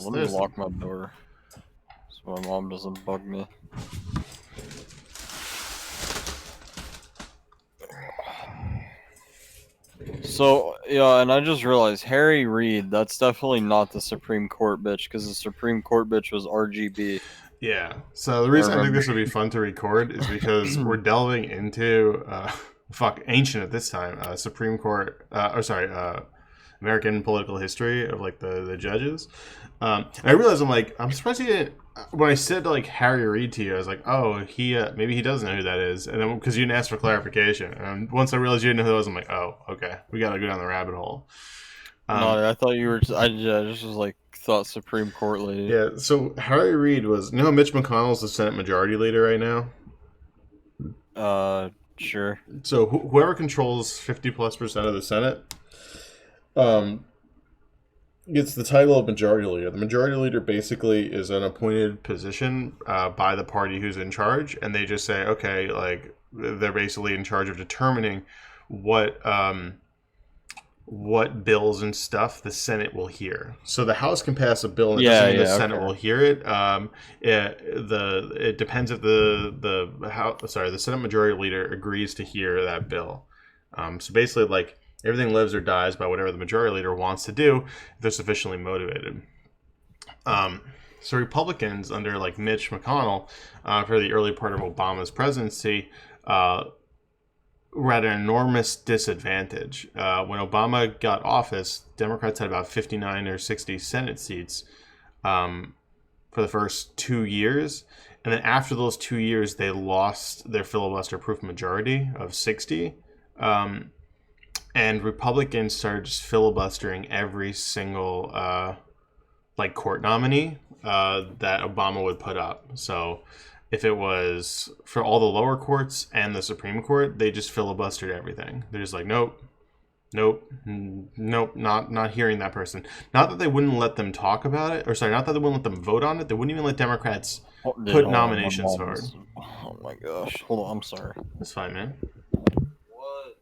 let me lock my door so my mom doesn't bug me. So, yeah, and I just realized Harry Reid, that's definitely not the Supreme Court bitch, because the Supreme Court bitch was RGB. Yeah. So the reason I think this would be fun to record is because we're delving into ancient at this time Supreme Court American political history of like the judges. And I realized I'm surprised he didn't. When I said like Harry Reid to you, I was like, oh, he maybe he doesn't know who that is, and then because you didn't ask for clarification, and once I realized you didn't know who that was, I'm like, oh, okay, we gotta go down the rabbit hole. No, I thought you were. I just was like thought Supreme Court lady. Yeah. So Harry Reid was. You know, Mitch McConnell's the Senate Majority Leader right now. Sure. So whoever controls 50+% of the Senate, gets the title of Majority Leader. The Majority Leader basically is an appointed position by the party who's in charge, and they just say, okay, like they're basically in charge of determining what bills and stuff the Senate will hear. So the House can pass a bill, and it doesn't mean the Senate will hear it. It depends if the Senate Majority Leader agrees to hear that bill. So basically, like, everything lives or dies by whatever the Majority Leader wants to do if they're sufficiently motivated. So Republicans under like Mitch McConnell for the early part of Obama's presidency were at an enormous disadvantage. When Obama got office, Democrats had about 59 or 60 Senate seats for the first 2 years. And then after those 2 years, they lost their filibuster-proof majority of 60. And Republicans started just filibustering every single court nominee that Obama would put up. So if it was for all the lower courts and the Supreme Court, they just filibustered everything. They're just like, nope, not hearing that person. Not that they wouldn't let them talk about it, not that they wouldn't let them vote on it. They wouldn't even let Democrats put nominations forward. Oh my gosh. Hold on, I'm sorry. That's fine, man. What?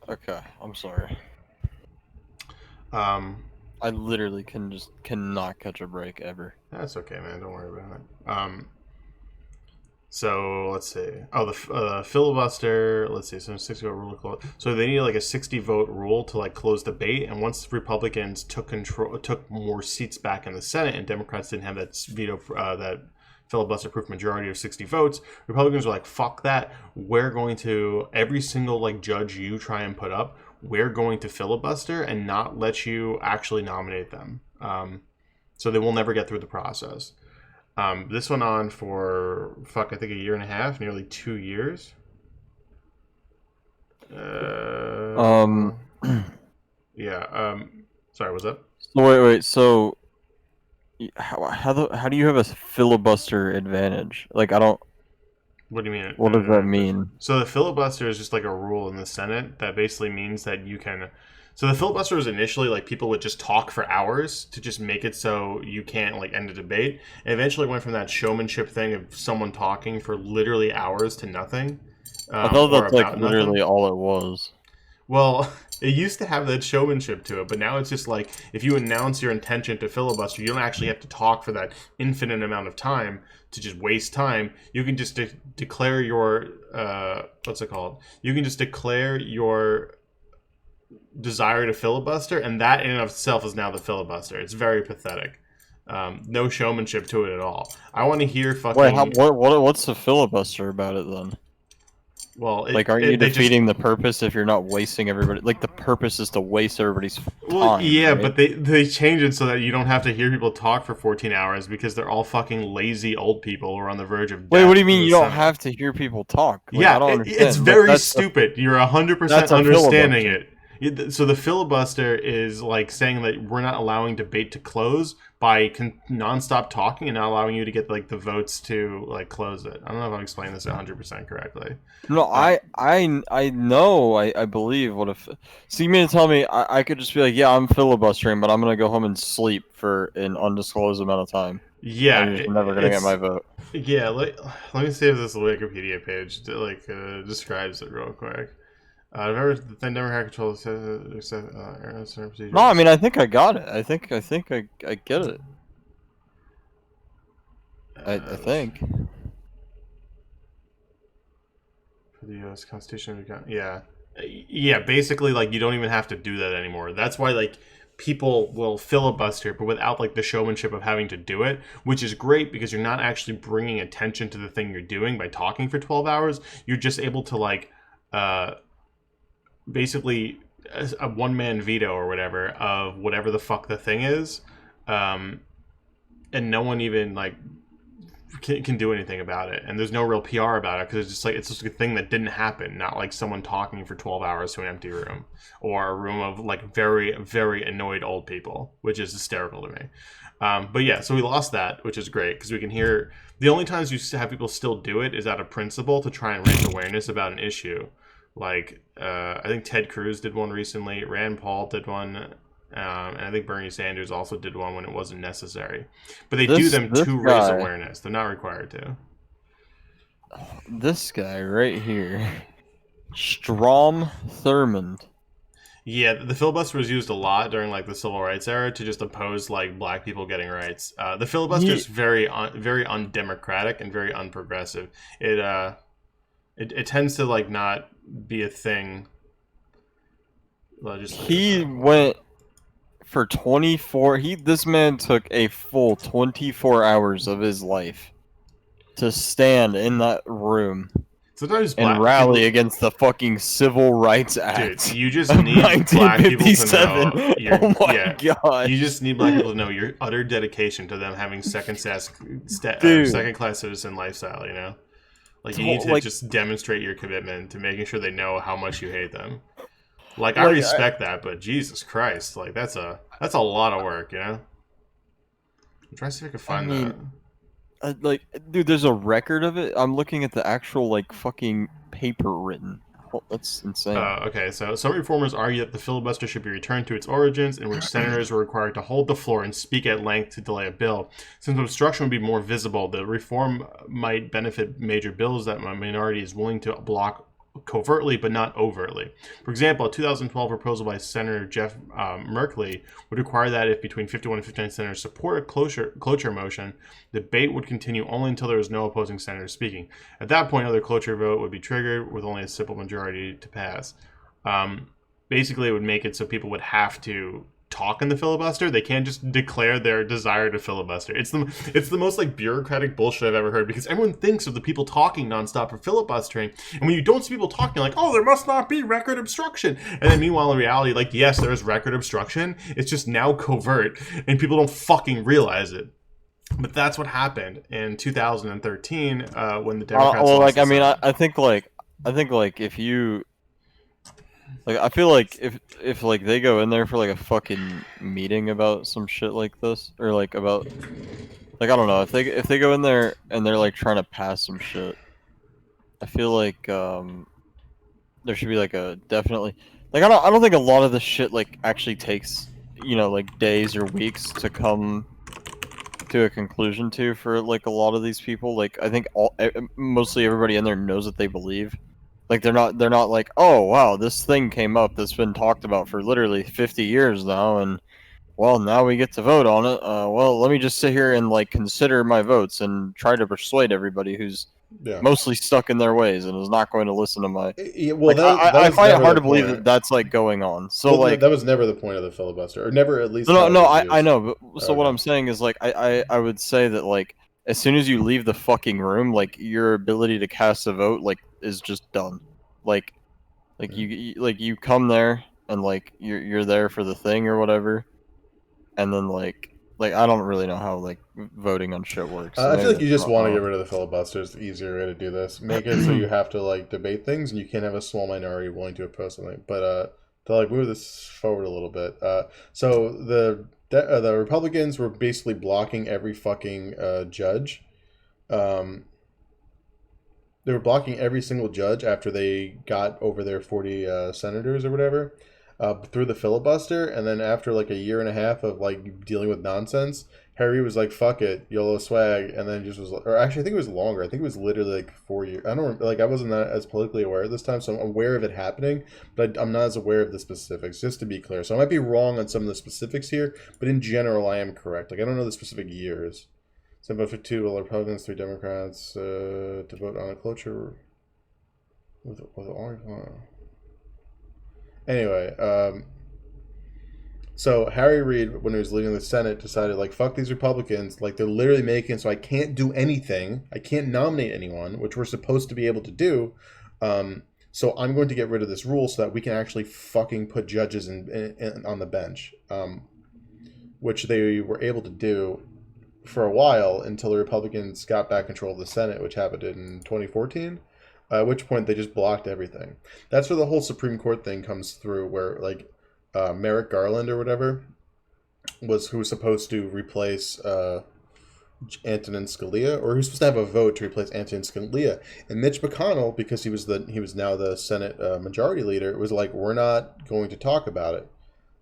Okay, I'm sorry. I literally cannot catch a break ever. That's okay, man. Don't worry about it. So let's see. Oh, the filibuster. Let's see. So 60 vote rule. So they need like a 60 vote rule to like close debate. And once Republicans took more seats back in the Senate, and Democrats didn't have that that filibuster-proof majority of 60 votes, Republicans were like, "Fuck that! We're going to every single like judge you try and put up, we're going to filibuster and not let you actually nominate them." So they will never get through the process. This went on for, I think a year and a half, nearly 2 years. Yeah. Sorry, what's up? Wait. So, how do you have a filibuster advantage? Like, I don't. What do you mean? What does that mean? So the filibuster is just like a rule in the Senate that basically means that you can. So the filibuster was initially like people would just talk for hours to just make it so you can't like end a debate. And eventually went from that showmanship thing of someone talking for literally hours to nothing. I thought that's like literally all it was. Well, it used to have that showmanship to it, but now it's just like if you announce your intention to filibuster, you don't actually have to talk for that infinite amount of time to just waste time. You can just declare your what's it called? You can just declare your desire to filibuster, and that in and of itself is now the filibuster. It's very pathetic. No showmanship to it at all. I want to hear fucking. Wait, what's the filibuster about it then? Well, Like, aren't you they just defeating the purpose if you're not wasting everybody? Like, the purpose is to waste everybody's well, time, yeah, right? but they change it so that you don't have to hear people talk for 14 hours because they're all fucking lazy old people who are on the verge of Wait, what do death you in mean the you don't Senate. have to hear people talk? Like, I Yeah, don't it's understand. Like, very stupid. You're 100% that's a understanding filibuster. it. So the filibuster is like saying that we're not allowing debate to close by nonstop talking and not allowing you to get like the votes to like close it. I don't know if I'm explaining this 100% correctly. No, Uh, I know, I believe. What if? So you mean to tell me I could just be like, yeah, I'm filibustering, but I'm gonna go home and sleep for an undisclosed amount of time, yeah, and you're just never gonna get my it's vote? yeah. Let me see if this Wikipedia page describes it real quick. They never had control of No, I procedures. mean, I think I got it. I get it. I Uh, think. for the U.S. Constitution, yeah, yeah. Basically, like you don't even have to do that anymore. That's why like people will filibuster, but without like the showmanship of having to do it, which is great because you're not actually bringing attention to the thing you're doing by talking for 12 hours. You're just able to like uh, basically a one man veto or whatever of whatever the fuck the thing is, um, and no one even like can do anything about it, and there's no real PR about it because it's just a thing that didn't happen, not like someone talking for 12 hours to an empty room or a room of like very very annoyed old people, which is hysterical to me. But yeah, so we lost that, which is great because we can hear. The only times you have people still do it is out of principle to try and raise awareness about an issue. Like I think Ted Cruz did one recently, Rand Paul did one, and I think Bernie Sanders also did one when it wasn't necessary. But they do them This to raise guy, awareness. They're not required to. this guy right here, Strom Thurmond. Yeah, the filibuster was used a lot during like the civil rights era to just oppose like black people getting rights. The filibuster is He very undemocratic and very unprogressive. It tends to like not be a thing he legislatively. went for 24. This man took a full 24 hours of his life to stand in that room Sometimes and black rally people, against the fucking Civil Rights dude, Act you just of need black people to 1957. know Oh my yeah. You gosh. just need black people to know your utter dedication to them having Dude, second class citizen lifestyle. You know, like you need to like just demonstrate your commitment to making sure they know how much you hate them. Like I like respect that, but Jesus Christ, like that's a lot of work. You know, I'm trying to see if I can I find that. mean, like, dude, there's a record of it. I'm looking at the actual like fucking paper written. Oh, that's insane. Okay, so some reformers argue that the filibuster should be returned to its origins, in which senators were required to hold the floor and speak at length to delay a bill. Since obstruction would be more visible, the reform might benefit major bills that a minority is willing to block covertly but not overtly. For example, a 2012 proposal by Senator Jeff Merkley would require that if between 51 and 59 senators support a cloture motion, debate would continue only until there was no opposing senator speaking. At that point, another cloture vote would be triggered with only a simple majority to pass. Basically, it would make it so people would have to talk in the filibuster. They can't just declare their desire to filibuster. It's the most like bureaucratic bullshit I've ever heard because everyone thinks of the people talking nonstop for filibustering, and when you don't see people talking, like, oh, there must not be record obstruction, and then meanwhile in reality, like, yes, there is record obstruction. It's just now covert, and people don't fucking realize it. But that's what happened in 2013 when the Democrats Well, lost like, the I mean, Senate. I think like if you like, I feel like if like they go in there for like a fucking meeting about some shit like this, or like about like, I don't know, if they go in there and they're like trying to pass some shit, I feel like there should be like a definitely like, I don't think a lot of this shit like actually takes, like days or weeks to come to a conclusion to for like a lot of these people. Like, I think mostly everybody in there knows what they believe. Like, they're not like, oh wow, this thing came up that's been talked about for literally 50 years now, and well, now we get to vote on it. Well, let me just sit here and like consider my votes and try to persuade everybody who's Yeah. mostly stuck in their ways and is not going to listen to my. Yeah, well, Like, that I was find it never hard the to believe that point. that's like going on. So Well, like, that was never the point of the filibuster, or never at least no, how it no, was I used. know, but so what Okay. I'm saying is like, I would say that like, as soon as you leave the fucking room, like, your ability to cast a vote like is just done. like like you come there and like you're there for the thing or whatever, and then like I don't really know how like voting on shit works, so I feel maybe like you that's just not want to get how. rid of the filibuster. It's the easier way to do this. Make it so you have to like debate things, and you can't have a small minority willing to oppose something. But to like move this forward a little bit. So the Republicans were basically blocking every fucking judge. Um, they were blocking every single judge after they got over their 40 senators or whatever through the filibuster. And then after like a year and a half of like dealing with nonsense, Harry was like, fuck it, YOLO swag. And then just was, or actually, I think it was longer. I think it was literally like 4 years. I don't like, I wasn't that as politically aware this time, so I'm aware of it happening, but I'm not as aware of the specifics, just to be clear. So I might be wrong on some of the specifics here, but in general, I am correct. Like, I don't know the specific years. 7 vote for 2 Republicans, 3 Democrats to vote on a cloture with all. Anyway, so Harry Reid, when he was leading the Senate, decided like fuck these Republicans, like they're literally making so I can't do anything, I can't nominate anyone, which we're supposed to be able to do. So I'm going to get rid of this rule so that we can actually fucking put judges in on the bench, which they were able to do for a while until the Republicans got back control of the Senate, which happened in 2014. At which point they just blocked everything. That's where the whole Supreme Court thing comes through, where like Merrick Garland or whatever was who was supposed to replace Antonin Scalia, or who's supposed to have a vote to replace Antonin Scalia, and Mitch McConnell, because he was now the Senate Majority Leader, was like, we're not going to talk about it.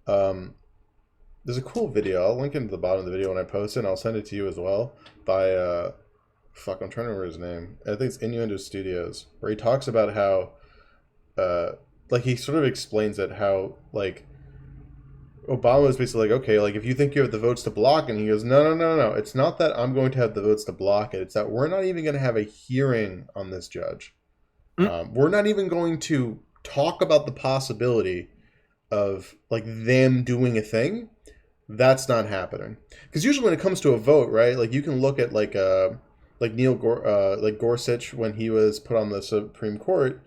There's a cool video. I'll link it to the bottom of the video when I post it, and I'll send it to you as well, by fuck, I'm trying to remember his name. I think it's Innuendo Studios, where he talks about how like he sort of explains it, how like Obama was basically like, okay, like if you think you have the votes to block, and he goes, no, it's not that I'm going to have the votes to block it, it's that we're not even going to have a hearing on this judge. We're not even going to talk about the possibility of like them doing a thing. That's not happening. Because usually when it comes to a vote, right? Like you can look at like Neil like Gorsuch when he was put on the Supreme Court,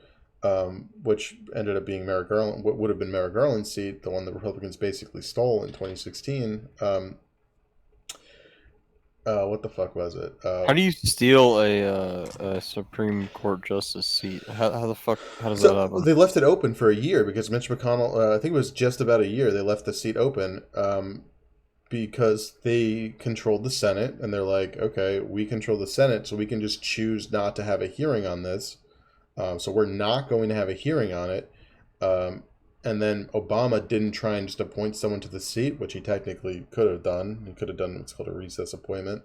which ended up being Merrick Garland. What would have been Merrick Garland's seat, the one the Republicans basically stole in 2016. What the fuck was it? How do you steal a Supreme Court justice seat? How the fuck how does that So happen? they left it open for a year because Mitch McConnell, I think it was just about a year, they left the seat open because they controlled the Senate, and they're like, okay, we control the Senate, so we can just choose not to have a hearing on this. So we're not going to have a hearing on it. And then Obama didn't try and just appoint someone to the seat, which he technically could have done. He could have done what's called a recess appointment.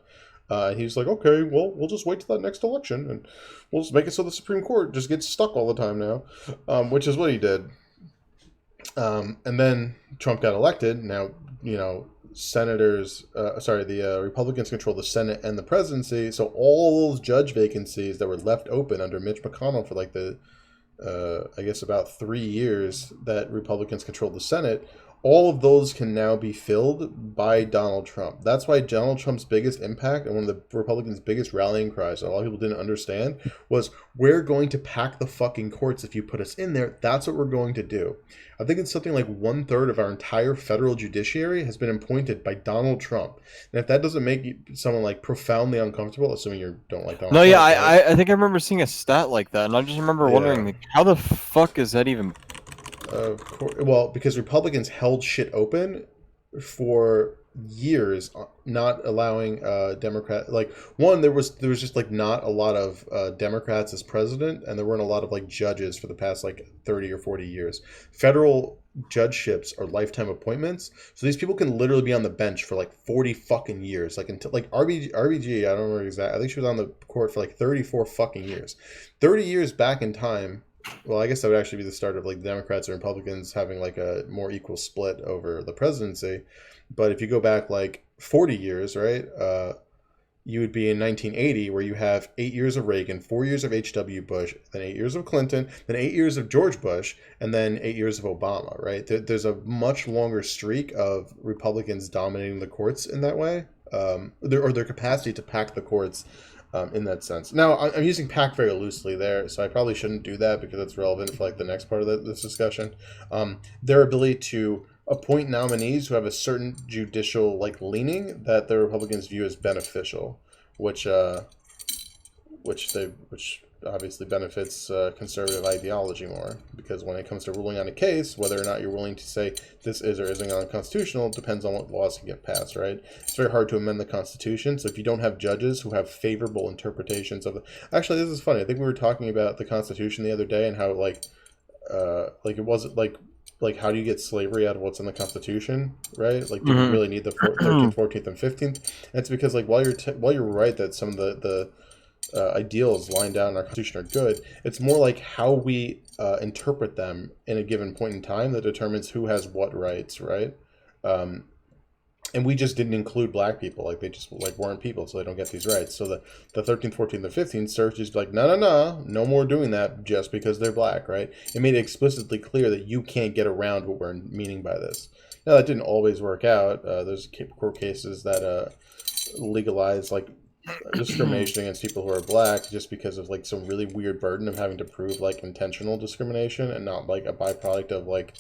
And he was like, okay, well, we'll just wait till that next election, and we'll just make it so the Supreme Court just gets stuck all the time now, which is what he did. And then Trump got elected. Now, the Republicans control the Senate and the presidency. So all those judge vacancies that were left open under Mitch McConnell for like I guess about 3 years that Republicans controlled the Senate, all of those can now be filled by Donald Trump. That's why Donald Trump's biggest impact and one of the Republicans' biggest rallying cries that a lot of people didn't understand was, we're going to pack the fucking courts if you put us in there. That's what we're going to do. I think it's something like 1/3 of our entire federal judiciary has been appointed by Donald Trump. And if that doesn't make someone like profoundly uncomfortable, assuming you don't like Donald No, yeah, Trump, right? I think I remember seeing a stat like that, and I just remember Yeah. wondering like, how the fuck is that even? Of course, well, because Republicans held shit open for years, not allowing Democrat, like, one, there was just like not a lot of Democrats as president, and there weren't a lot of like judges for the past like 30 or 40 years. Federal judgeships are lifetime appointments, so these people can literally be on the bench for like 40 fucking years, like until like RBG, I don't remember exactly, I think she was on the court for like 34 fucking years. 30 years back in time. Well, I guess that would actually be the start of like Democrats and Republicans having like a more equal split over the presidency. But if you go back like 40 years, right, you would be in 1980, where you have 8 years of Reagan, 4 years of H.W. Bush, then 8 years of Clinton, then 8 years of George Bush, and then 8 years of Obama, right? There's a much longer streak of Republicans dominating the courts in that way, or their capacity to pack the courts in that sense. Now, I'm using pack very loosely there, so I probably shouldn't do that because it's relevant for like the next part of this discussion. Their ability to appoint nominees who have a certain judicial like leaning that the Republicans view as beneficial, which which obviously benefits conservative ideology more, because when it comes to ruling on a case, whether or not you're willing to say this is or isn't unconstitutional depends on what laws can get passed, right? It's very hard to amend the Constitution, so if you don't have judges who have favorable interpretations of the... Actually, this is funny. I think we were talking about the Constitution the other day and how like it wasn't like how do you get slavery out of what's in the Constitution, right? Like, do we Hmm. really need the 13th, 14th, and 15th? And it's because like while you're right that some of the ideals lined down in our Constitution are good, it's more like how we interpret them in a given point in time that determines who has what rights, right? Um, and we just didn't include black people, like they just like weren't people, so they don't get these rights. So the 13th, 14th, and 15th served just like no more doing that just because they're black, right? It made it explicitly clear that you can't get around what we're meaning by this. Now that didn't always work out. There's court cases that legalize like discrimination against people who are black just because of like some really weird burden of having to prove like intentional discrimination and not like a byproduct of like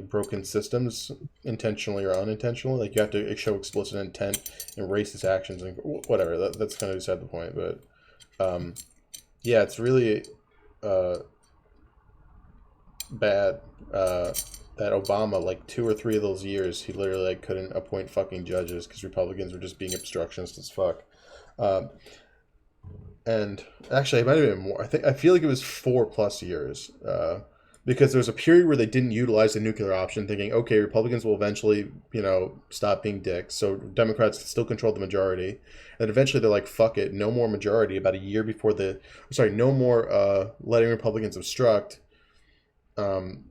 broken systems intentionally or unintentionally. Like you have to show explicit intent in racist actions and whatever. That's kind of beside the point. But yeah, it's really uh, bad that Obama, like 2 or 3 of those years, he literally like couldn't appoint fucking judges because Republicans were just being obstructionist as fuck. Um, and actually, it might have been more. I feel like it was 4 plus years, because there was a period where they didn't utilize the nuclear option, thinking, okay, Republicans will eventually, stop being dicks, so Democrats still control the majority. And eventually, they're like, fuck it, no more majority. About a year before no more letting Republicans obstruct. Um,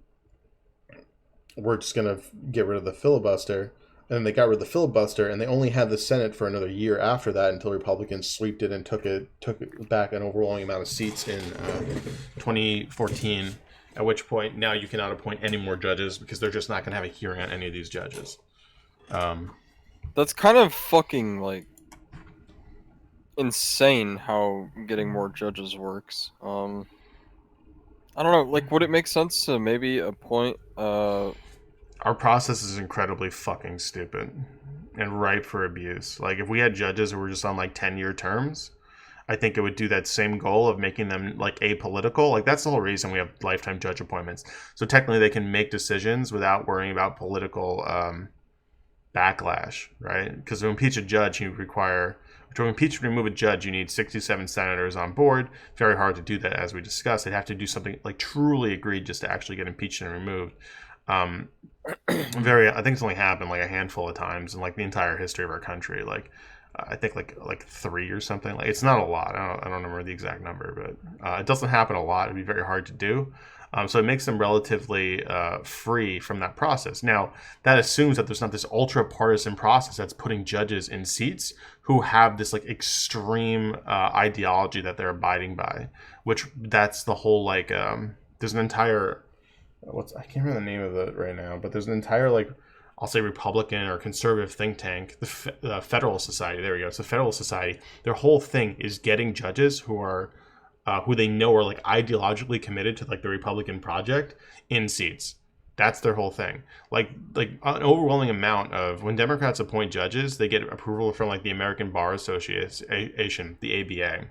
we're just gonna get rid of the filibuster. And then they got rid of the filibuster, and they only had the Senate for another year after that until Republicans sweeped it and took it back an overwhelming amount of seats in 2014. At which point, now you cannot appoint any more judges because they're just not going to have a hearing on any of these judges. That's kind of fucking like insane how getting more judges works. I don't know. Like, would it make sense to maybe appoint Our process is incredibly fucking stupid and ripe for abuse. Like, if we had judges who were just on like 10-year terms, I think it would do that same goal of making them like apolitical. Like that's the whole reason we have lifetime judge appointments. So technically, they can make decisions without worrying about political backlash, right? Because to impeach a judge, to impeach and remove a judge, you need 67 senators on board. Very hard to do that, as we discussed. They'd have to do something like truly egregious to actually get impeached and removed. I think it's only happened like a handful of times in like the entire history of our country. Like I think like 3 or something. Like it's not a lot. I don't remember the exact number, but it doesn't happen a lot. It'd be very hard to do. So it makes them relatively free from that process. Now that assumes that there's not this ultra partisan process that's putting judges in seats who have this like extreme ideology that they're abiding by. Which that's the whole like there's an entire I can't remember the name of it right now, but there's an entire like I'll say Republican or conservative think tank, the Federalist Society. There we go. It's the Federalist Society. Their whole thing is getting judges who are who they know are like ideologically committed to like the Republican project in seats. That's their whole thing. Like an overwhelming amount of when Democrats appoint judges, they get approval from like the American Bar Association, the ABA.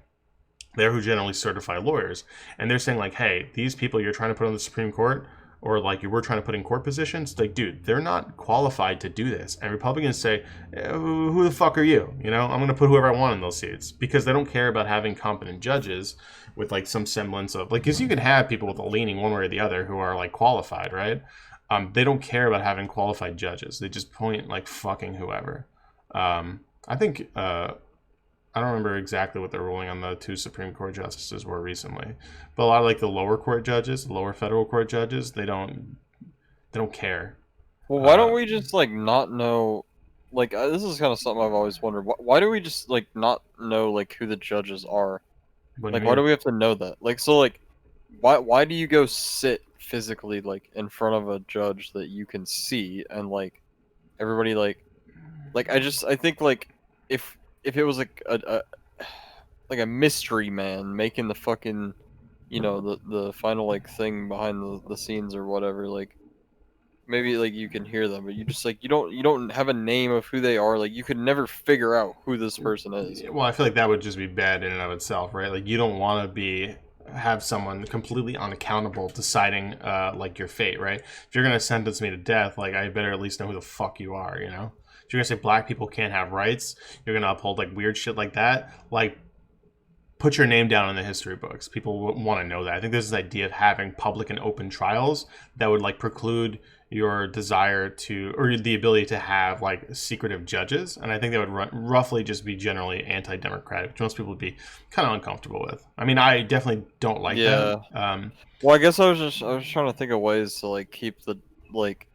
They're who generally certify lawyers, and they're saying like, hey, these people you're trying to put on the Supreme Court, or like you were trying to put in court positions, like, dude, they're not qualified to do this. And Republicans say, who the fuck are you? I'm going to put whoever I want in those seats because they don't care about having competent judges with like some semblance of like, because you can have people with a leaning one way or the other who are like qualified, right? They don't care about having qualified judges. They just point like fucking whoever. I think I don't remember exactly what the ruling on the 2 Supreme Court justices were recently, but a lot of like the lower court judges, the lower federal court judges, they don't care. well, why Uh, don't we just like not know? Like, this is kind of something I've always wondered. Why do we just like not know like who the judges are? what do you Like, why do mean? we have to know that? Like, so like, why do you go sit physically like in front of a judge that you can see and like everybody like I think like if it was like a like a mystery man making the fucking, the final like thing behind the scenes or whatever. Like maybe like you can hear them, but you just like you don't have a name of who they are. Like you could never figure out who this person is. Well, I feel like that would just be bad in and of itself, right? Like you don't want to be have someone completely unaccountable deciding like your fate, right? If you're gonna sentence me to death, like I better at least know who the fuck you are, you know? If you're gonna say black people can't have rights, you're gonna uphold like weird shit like that, like put your name down in the history books. People want to know that. I think there's this idea of having public and open trials that would like preclude your desire to or the ability to have like secretive judges, and I think that would roughly just be generally anti-democratic, which most people would be kind of uncomfortable with. I mean, I definitely don't like that. Yeah. Well, I guess I was trying to think of ways to like keep the like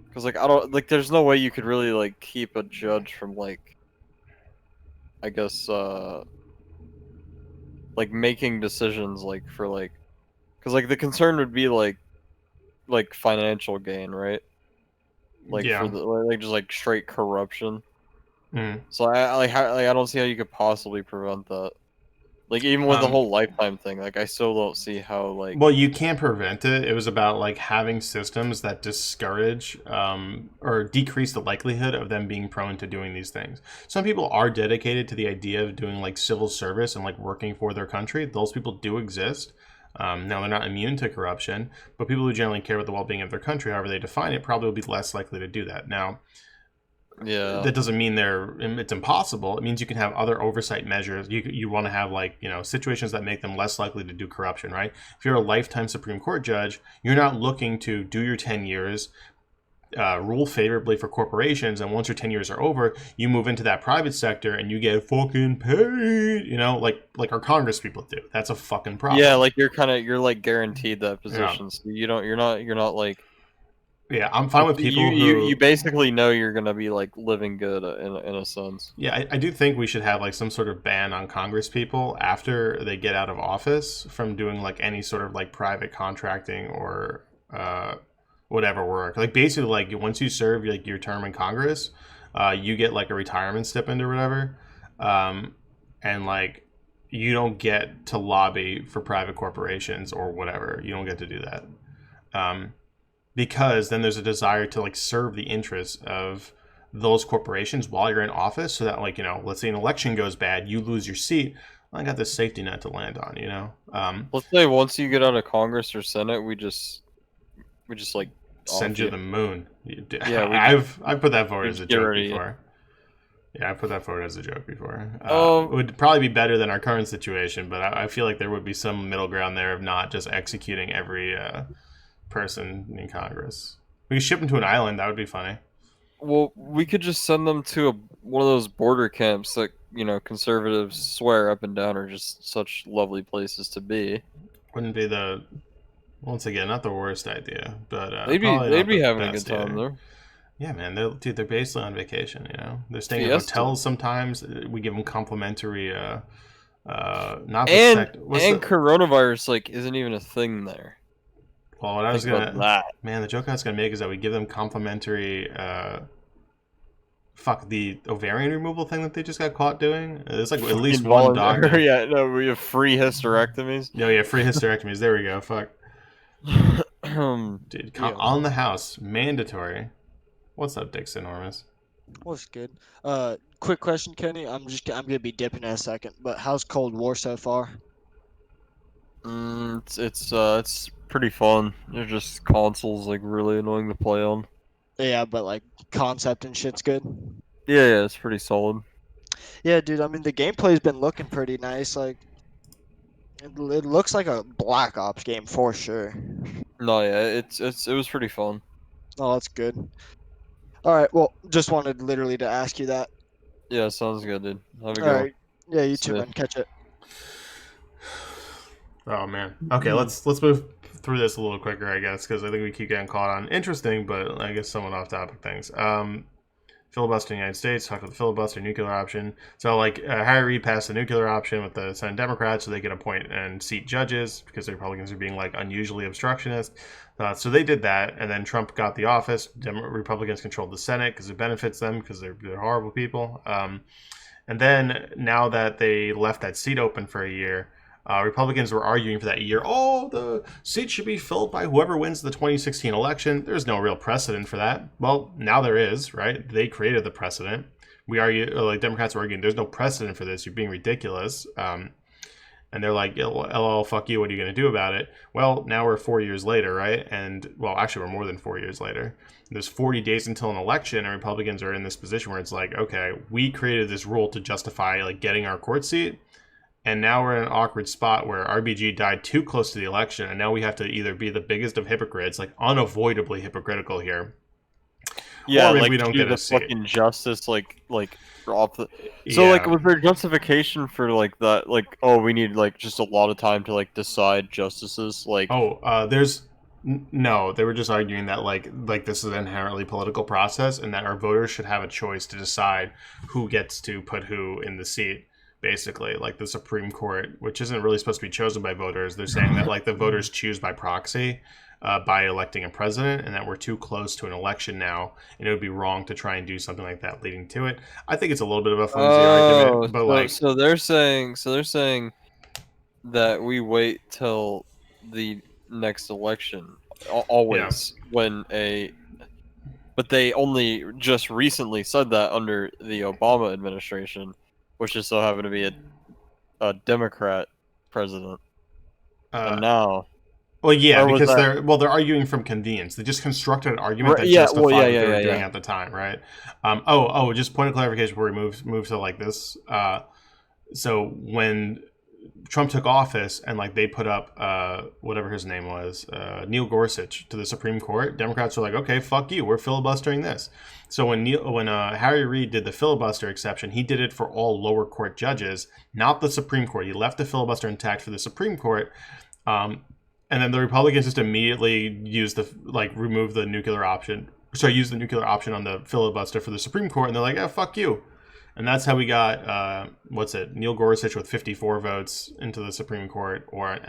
because like I don't like there's no way you could really like keep a judge from like I guess like making decisions like for like because like the concern would be like financial gain, right? Like for Yeah. the like just like straight corruption. Mm. So I don't see how you could possibly prevent that. Like even with the Um, whole lifetime thing, like I still don't see how like Well, you can't prevent it. It was about like having systems that discourage or decrease the likelihood of them being prone to doing these things. Some people are dedicated to the idea of doing like civil service and like working for their country. Those people do exist. Now they're not immune to corruption, but people who generally care about the well-being of their country, however they define it, probably will be less likely to do that. Now, yeah. that doesn't mean it's impossible. It means you can have other oversight measures. You want to have like situations that make them less likely to do corruption, right? If you're a lifetime Supreme Court judge, you're not looking to do your 10 years, rule favorably for corporations, and once your 10 years are over, you move into that private sector and you get fucking paid. Like our Congress people do. That's a fucking Yeah, problem. like you're like guaranteed that Yeah, position. So you're not like yeah. I'm fine with you people you you who basically know you're gonna be like living good in a sense. Yeah, I do think we should have like some sort of ban on Congress people after they get out of office from doing like any sort of like private contracting or whatever work. Like basically, like once you serve like your term in Congress, you get like a retirement stipend or whatever, um, and like you don't get to lobby for private corporations or whatever. You don't get to do that. Um, because then there's a desire to like serve the interests of those corporations while you're in office so that like let's say an election goes bad, you lose your seat, I got this safety net to land on, Let's say once you get out of Congress or Senate, we just like send off you you. the moon. Yeah, I've put that forward we as a just get joke rid of you. before. Yeah, I put that forward as a joke before. It Um, would probably be better than our current situation, but I feel like there would be some middle ground there of not just executing every person in Congress. We could ship them to an island. That would be funny. well, we could just send them to one of those border camps that conservatives swear up and down are just such lovely places to be. Wouldn't be the once again not the worst idea, but They'd be probably they'd not the be having a good best time either. there. Yeah, man, they're basically on vacation. They're staying in Fiesta. hotels sometimes. We give them complimentary, not the And sect. What's and the coronavirus like isn't even a thing there. well? What I was Think about gonna that. man, the joke I was gonna make is that we give them complimentary. Fuck the ovarian removal thing that they just got caught doing. There's like at least one Involuntary. doctor. Yeah, no, we have free hysterectomies. No, yeah, free hysterectomies. There we go. Fuck, dude, Yeah, on the house, mandatory. What's up, Dick's enormous? what's good? Quick question, Kenny. I'm gonna be dipping in a second, but how's Cold War so far? It's pretty fun. They're just consoles like really annoying to play on. Yeah, but like concept and shit's good. Yeah, it's pretty solid. Yeah, dude. I mean, the gameplay's been looking pretty nice. Like, it looks like a Black Ops game for sure. No, yeah, it was pretty fun. Oh, that's good. All right. Well, just wanted literally to ask you that. Yeah, sounds good, dude. Have a All good one. right. Yeah, you See too, ya. man. Catch it. Oh man. Okay, let's move through this a little quicker, I guess, because I think we keep getting caught on interesting, but I guess somewhat off topic things. Filibuster in the United States, talk about the filibuster, nuclear option. So, like, Harry Reid passed the nuclear option with the Senate Democrats so they can appoint and seat judges because the Republicans are being, like, unusually obstructionist. So they did that, and then Trump got the office. Republicans controlled the Senate because it benefits them because they're horrible people. And then now that they left that seat open for a year, Republicans were arguing for that year. Oh, the seat should be filled by whoever wins the 2016 election. There's no real precedent for that. Well, now there is, right? They created the precedent. We argue, like Democrats are arguing, there's no precedent for this. You're being ridiculous. And they're like, LOL, fuck you. What are you going to do about it? Well, now we're 4 years later, right? And, well, actually, we're more than 4 years later. There's 40 days until an election, and Republicans are in this position where it's like, okay, we created this rule to justify, like, getting our court seat. And now we're in an awkward spot where RBG died too close to the election, and now we have to either be the biggest of hypocrites, like, unavoidably hypocritical here. Yeah, or maybe like we don't get a seat. fucking justice, like off the. So like, was there justification for like that? Like, oh, we need like just a lot of time to like decide justices. Like, there's no. They were just arguing that like this is an inherently political process, and that our voters should have a choice to decide who gets to put who in the seat. Basically, like the Supreme Court, which isn't really supposed to be chosen by voters. They're saying that like the voters choose by proxy. By electing a president, and that we're too close to an election now, and it would be wrong to try and do something like that leading to it. I think it's a little bit of a flimsy argument, but so they're saying that we wait till the next election, always when a. But they only just recently said that under the Obama administration, which is so happened to be a Democrat president, and now. Well, yeah, because they're arguing from convenience. They just constructed an argument that justified what they were doing at the time, right? Just point of clarification before we move to like this. So when Trump took office and like they put up whatever his name was, Neil Gorsuch to the Supreme Court, Democrats were like, okay, fuck you, we're filibustering this. So when Harry Reid did the filibuster exception, he did it for all lower court judges, not the Supreme Court. He left the filibuster intact for the Supreme Court. And then the Republicans just immediately use remove the nuclear option. Use the nuclear option on the filibuster for the Supreme Court, and they're like, fuck you. And that's how we got, Neil Gorsuch with 54 votes into the Supreme Court, what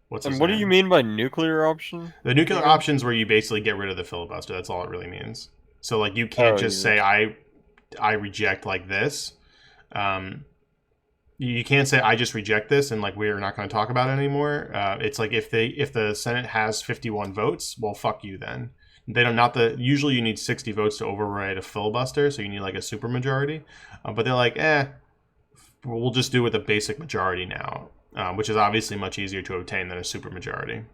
do you mean by nuclear option? The nuclear option is where you basically get rid of the filibuster. That's all it really means. So, like, you can't just say, I reject, like, this. You can't say I just reject this and like we're not going to talk about it anymore. It's like if the Senate has 51 votes, well, fuck you then. They don't usually you need 60 votes to override a filibuster, so you need like a supermajority. But they're like, we'll just do it with a basic majority now, which is obviously much easier to obtain than a supermajority.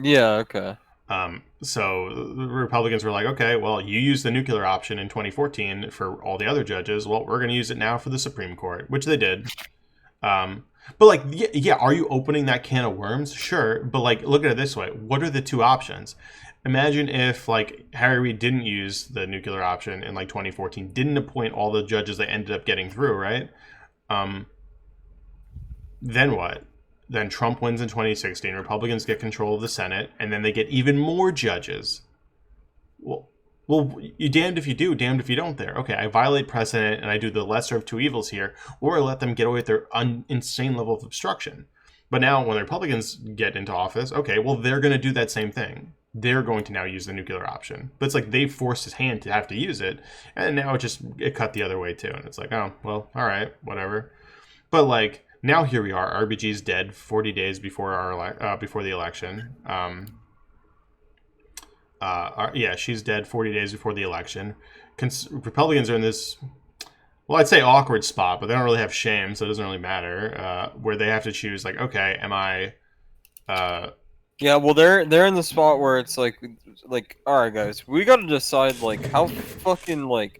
Yeah. Okay. So the Republicans were like, okay, well, you used the nuclear option in 2014 for all the other judges. Well, we're going to use it now for the Supreme Court, which they did. But like, yeah, are you opening that can of worms? Sure. But like, look at it this way. What are the two options? Imagine if like Harry Reid didn't use the nuclear option in like 2014, didn't appoint all the judges they ended up getting through, right? Then what? Then Trump wins in 2016. Republicans get control of the Senate, and then they get even more judges. Well, you damned if you do, damned if you don't there. Okay, I violate precedent, and I do the lesser of two evils here, or I let them get away with their insane level of obstruction. But now, when the Republicans get into office, okay, well, they're going to do that same thing. They're going to now use the nuclear option. But it's like they forced his hand to have to use it, and now it cut the other way, too. And it's like, oh, well, all right, whatever. But, like, now here we are. RBG's dead 40 days before before the election. She's dead 40 days before the election. Republicans are in this, well, I'd say awkward spot, but they don't really have shame, so it doesn't really matter. Where they have to choose, like, okay, am I? Yeah, well, they're in the spot where it's like, all right, guys, we got to decide like how fucking like.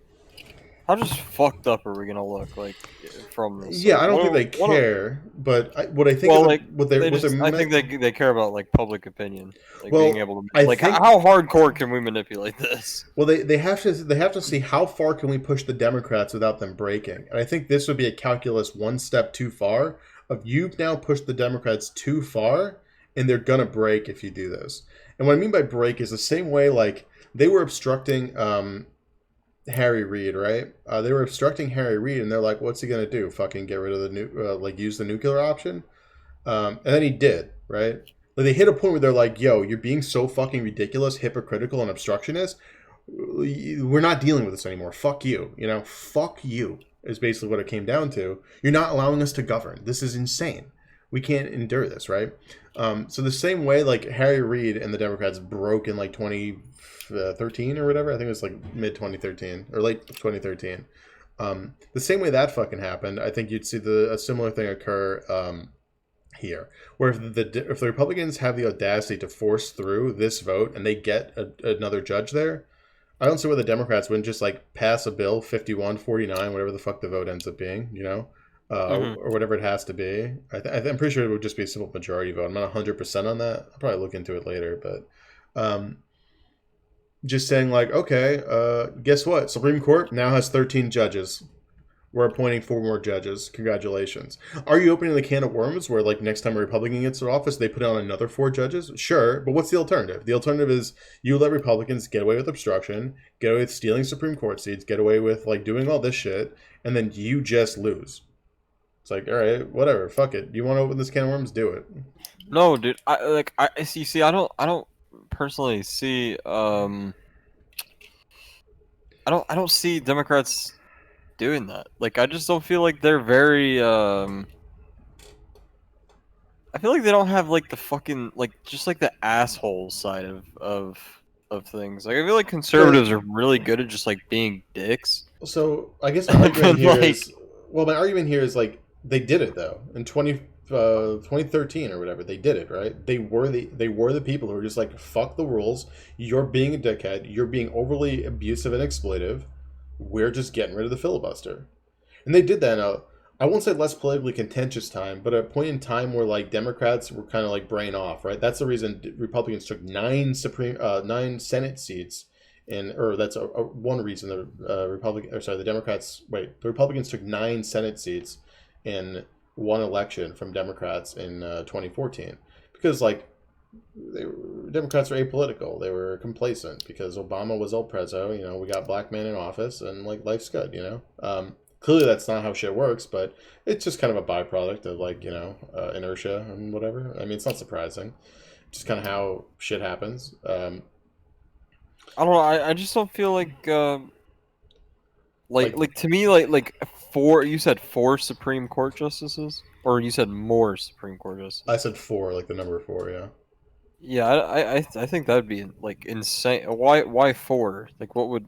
How just fucked up are we gonna look like from this? Yeah, I don't think they care, but what I think, I think they care about like public opinion, like being able to how hardcore can we manipulate this? Well, they have to see how far can we push the Democrats without them breaking, and I think this would be a calculus one step too far. Of you've now pushed the Democrats too far, and they're gonna break if you do this. And what I mean by break is the same way like they were obstructing. Harry Reid, right? They were obstructing Harry Reid, and they're like, "What's he gonna do? Fucking get rid of the use the nuclear option?" And then he did, right? Like they hit a point where they're like, "Yo, you're being so fucking ridiculous, hypocritical, and obstructionist. We're not dealing with this anymore. Fuck you. Fuck you." is basically what it came down to. You're not allowing us to govern. This is insane. We can't endure this, right? So the same way, like, Harry Reid and the Democrats broke in, like, 2013 or whatever. I think it was, like, mid-2013 or late 2013. The same way that fucking happened, I think you'd see a similar thing occur here, where if the Republicans have the audacity to force through this vote and they get another judge there, I don't see why the Democrats wouldn't just like pass a bill 51-49, whatever the fuck the vote ends up being, or whatever it has to be. I'm pretty sure it would just be a simple majority vote. I'm not 100% on that. I'll probably look into it later, but just saying like, okay, guess what? Supreme Court now has 13 judges. We're appointing 4 more judges. Congratulations. Are you opening the can of worms where, like, next time a Republican gets to office, they put on another 4 judges? Sure, but what's the alternative? The alternative is you let Republicans get away with obstruction, get away with stealing Supreme Court seats, get away with, like, doing all this shit, and then you just lose. It's like, all right, whatever, fuck it. You want to open this can of worms? Do it. No, dude. I see. I don't personally see. I don't see Democrats doing that. Like, I just don't feel like they're very I feel like they don't have like the fucking like just like the asshole side of things. Like, I feel like conservatives are really good at just like being dicks. So I guess my argument here Like- is, well, my argument here is like they did it though in 2013 or whatever. They did it, right? They were the people who were just like, fuck the rules. You're being a dickhead. You're being overly abusive and exploitive. We're just getting rid of the filibuster. And they did that in I won't say less politically contentious time, but a point in time where like Democrats were kind of like brain off, right? That's the reason Republicans took 9 Senate seats, or that's one reason the Republicans took 9 Senate seats in one election from Democrats in 2014, because like Democrats are apolitical. They were complacent because Obama was El Preso. We got black man in office, and like life's good. Clearly that's not how shit works, but it's just kind of a byproduct of like inertia and whatever. I mean, it's not surprising. Just kind of how shit happens. I don't know. I just don't feel like like to me like 4. You said 4 Supreme Court justices, or you said more Supreme Court justices? I said 4, like the number 4. Yeah. Yeah, I think that'd be like insane. Why 4? Like, what would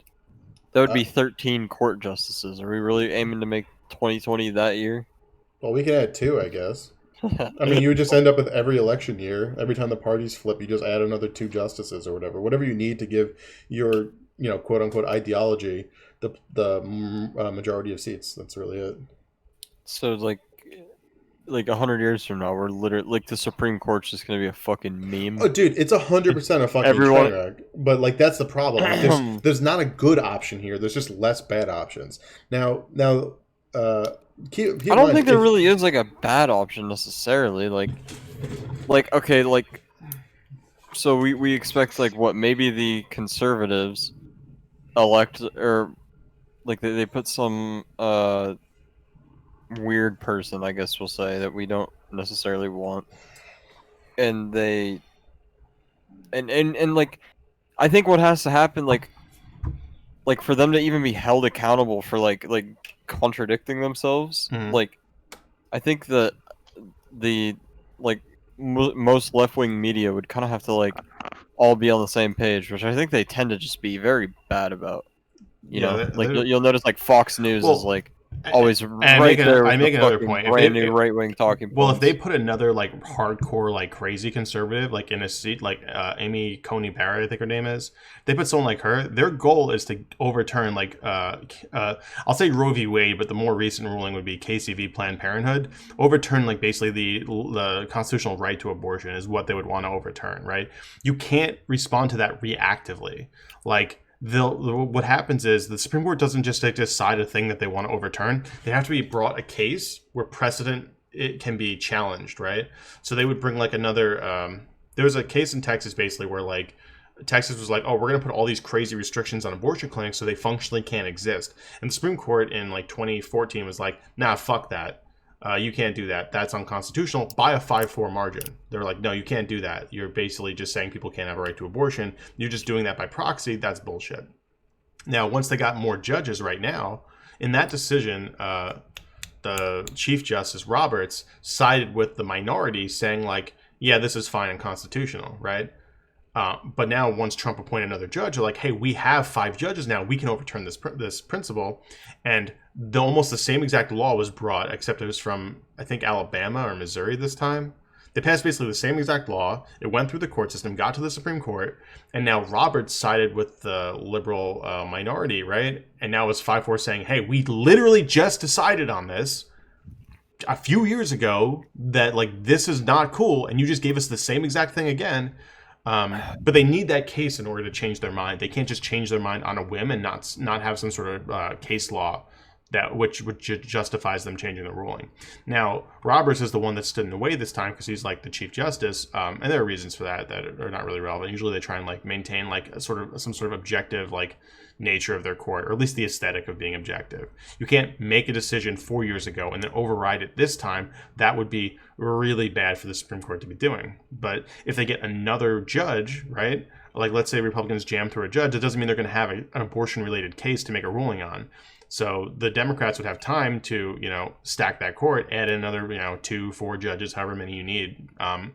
that would be 13 court justices? Are we really aiming to make 2020 that year? Well, we can add 2, I guess. I mean, you would just end up with every election year, every time the parties flip, you just add another 2 justices or whatever you need to give your quote unquote ideology the majority of seats. That's really it. So like 100 years from now, we're literally like the Supreme Court's just gonna be a fucking meme. Oh, dude, it's 100% a fucking Everyone- train wreck. But like that's the problem. Like, there's not a good option here. There's just less bad options. Now, keep I don't think there really is like a bad option necessarily. Like okay, like so we expect like what, maybe the conservatives elect, or like they put some weird person, I guess we'll say, that we don't necessarily want, and they and like I think what has to happen like for them to even be held accountable for like contradicting themselves, Mhm. like I think that the like most left-wing media would kind of have to like all be on the same page, which I think they tend to just be very bad about. You'll notice like Fox News is like always right there. I make another point. Brand new right-wing talking points. Well, if they put another like hardcore, like crazy conservative, like in a seat, like Amy Coney Barrett, I think her name is, they put someone like her. Their goal is to overturn like I'll say Roe v. Wade, but the more recent ruling would be KCV Planned Parenthood. Overturn like basically the constitutional right to abortion is what they would want to overturn. Right? You can't respond to that reactively, like. What happens is the Supreme Court doesn't just decide a thing that they want to overturn. They have to be brought a case where precedent it can be challenged, right? So they would bring like another. There was a case in Texas basically where like Texas was like, oh, we're going to put all these crazy restrictions on abortion clinics so they functionally can't exist. And the Supreme Court in like 2014 was like, nah, fuck that. You can't do that. That's unconstitutional by a 5-4 margin. They're like, no, you can't do that. You're basically just saying people can't have a right to abortion. You're just doing that by proxy. That's bullshit. Now, once they got more judges right now, In that decision, the Chief Justice Roberts sided with the minority, saying like, yeah, this is fine and constitutional, right? But now, once Trump appointed another judge, they're like, "Hey, we have 5 judges now. We can overturn this principle." And almost the same exact law was brought, except it was from I think Alabama or Missouri this time. They passed basically the same exact law. It went through the court system, got to the Supreme Court, and now Roberts sided with the liberal minority, right? And now it's 5-4 saying, "Hey, we literally just decided on this a few years ago that like this is not cool, and you just gave us the same exact thing again." But they need that case in order to change their mind. They can't just change their mind on a whim and not have some sort of case law that which justifies them changing the ruling. Now, Roberts is the one that stood in the way this time because he's like the Chief Justice, and there are reasons for that are not really relevant. Usually, they try and like maintain like some sort of objective like nature of their court, or at least the aesthetic of being objective. You can't make a decision 4 years ago and then override it this time. That would be really bad for the Supreme Court to be doing. But if they get another judge, right? Like let's say Republicans jam through a judge, it doesn't mean they're going to have an abortion-related case to make a ruling on. So the Democrats would have time to, stack that court, add another, 2, 4 judges, however many you need. I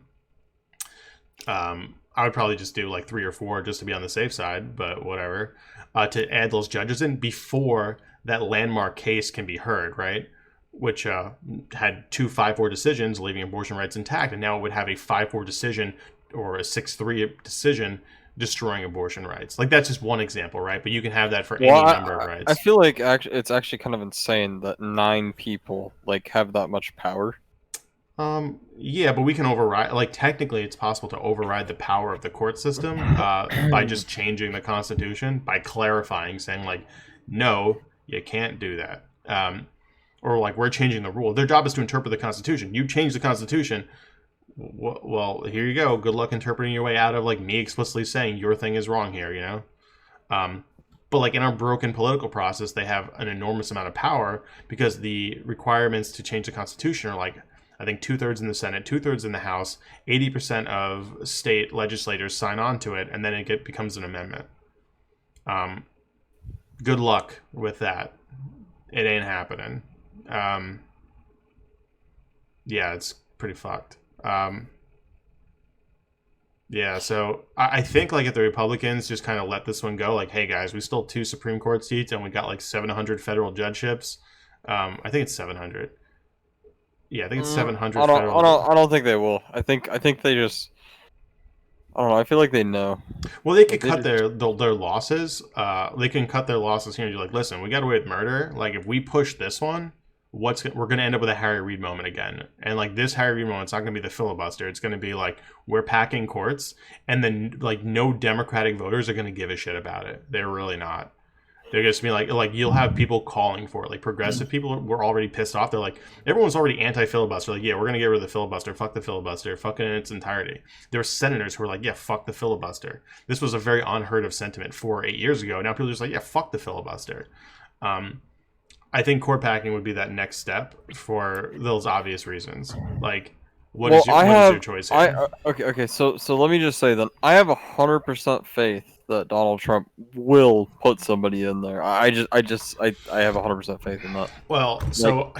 would probably just do like 3 or 4 just to be on the safe side, but whatever. To add those judges in before that landmark case can be heard, right? Which had 2 5-4 decisions leaving abortion rights intact, and now it would have a 5-4 decision or a 6-3 decision destroying abortion rights. Like that's just one example, right? But you can have that for any number of rights. I feel like it's actually kind of insane that 9 people like have that much power. Yeah, but we can override. Like technically, it's possible to override the power of the court system by just changing the Constitution, by clarifying, saying like, no, you can't do that. Or like we're changing the rule. Their job is to interpret the Constitution. You change the Constitution. Well, here you go. Good luck interpreting your way out of like me explicitly saying your thing is wrong here. But like in our broken political process, they have an enormous amount of power because the requirements to change the Constitution are like, I think 2/3 in the Senate, 2/3 in the House, 80% of state legislators sign on to it, and then it becomes an amendment. Good luck with that. It ain't happening. Yeah, it's pretty fucked. Yeah, so I think like if the Republicans just kind of let this one go, like, hey guys, we still have 2 Supreme Court seats and we got like 700 federal judgeships. I think it's 700. Yeah, I think it's 700 federal. I don't think they will. I think they just. I don't know. I feel like they know. Well, they could cut their losses. They can cut their losses here and be like, listen, we got away with murder. Like, if we push this one, we're going to end up with a Harry Reid moment again. And like this Harry Reid moment, it's not going to be the filibuster. It's going to be like we're packing courts, and then like no Democratic voters are going to give a shit about it. They're really not. They're just be like you'll have people calling for it. Like progressive people were already pissed off. They're like, everyone's already anti-filibuster. Like, yeah, we're gonna get rid of the filibuster. Fuck the filibuster. Fuck it in its entirety. There were senators who were like, yeah, fuck the filibuster. This was a very unheard of sentiment 4 or 8 years ago. Now people are just like, yeah, fuck the filibuster. I think court packing would be that next step for those obvious reasons. Like, what is your choice here? Okay. So let me just say then, I have 100% faith that Donald Trump will put somebody in there. I have 100% faith in that. Well, so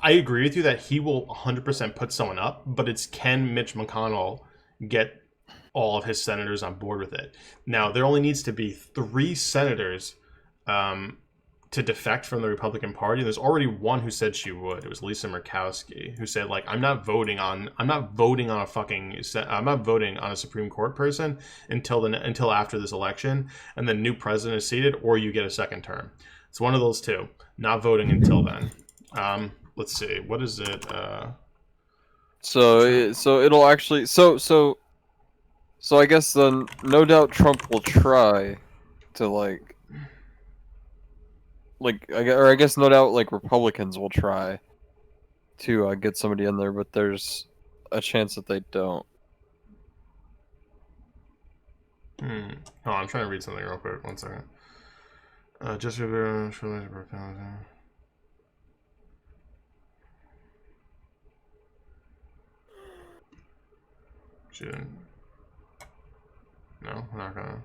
I agree with you that he will 100% put someone up, but it's can Mitch McConnell get all of his senators on board with it? Now, there only needs to be 3 senators to defect from the Republican Party. There's already one who said she would. It was Lisa Murkowski, who said like, I'm not voting on a Supreme Court person until after this election, and the new president is seated, or you get a second term. It's one of those 2. Not voting until then. Let's see. What is it? So it'll actually so I guess then no doubt Trump will try to I guess no doubt like Republicans will try to get somebody in there, but there's a chance that they don't. Oh, I'm trying to read something real quick. 1 second. She didn't. No, we're not gonna.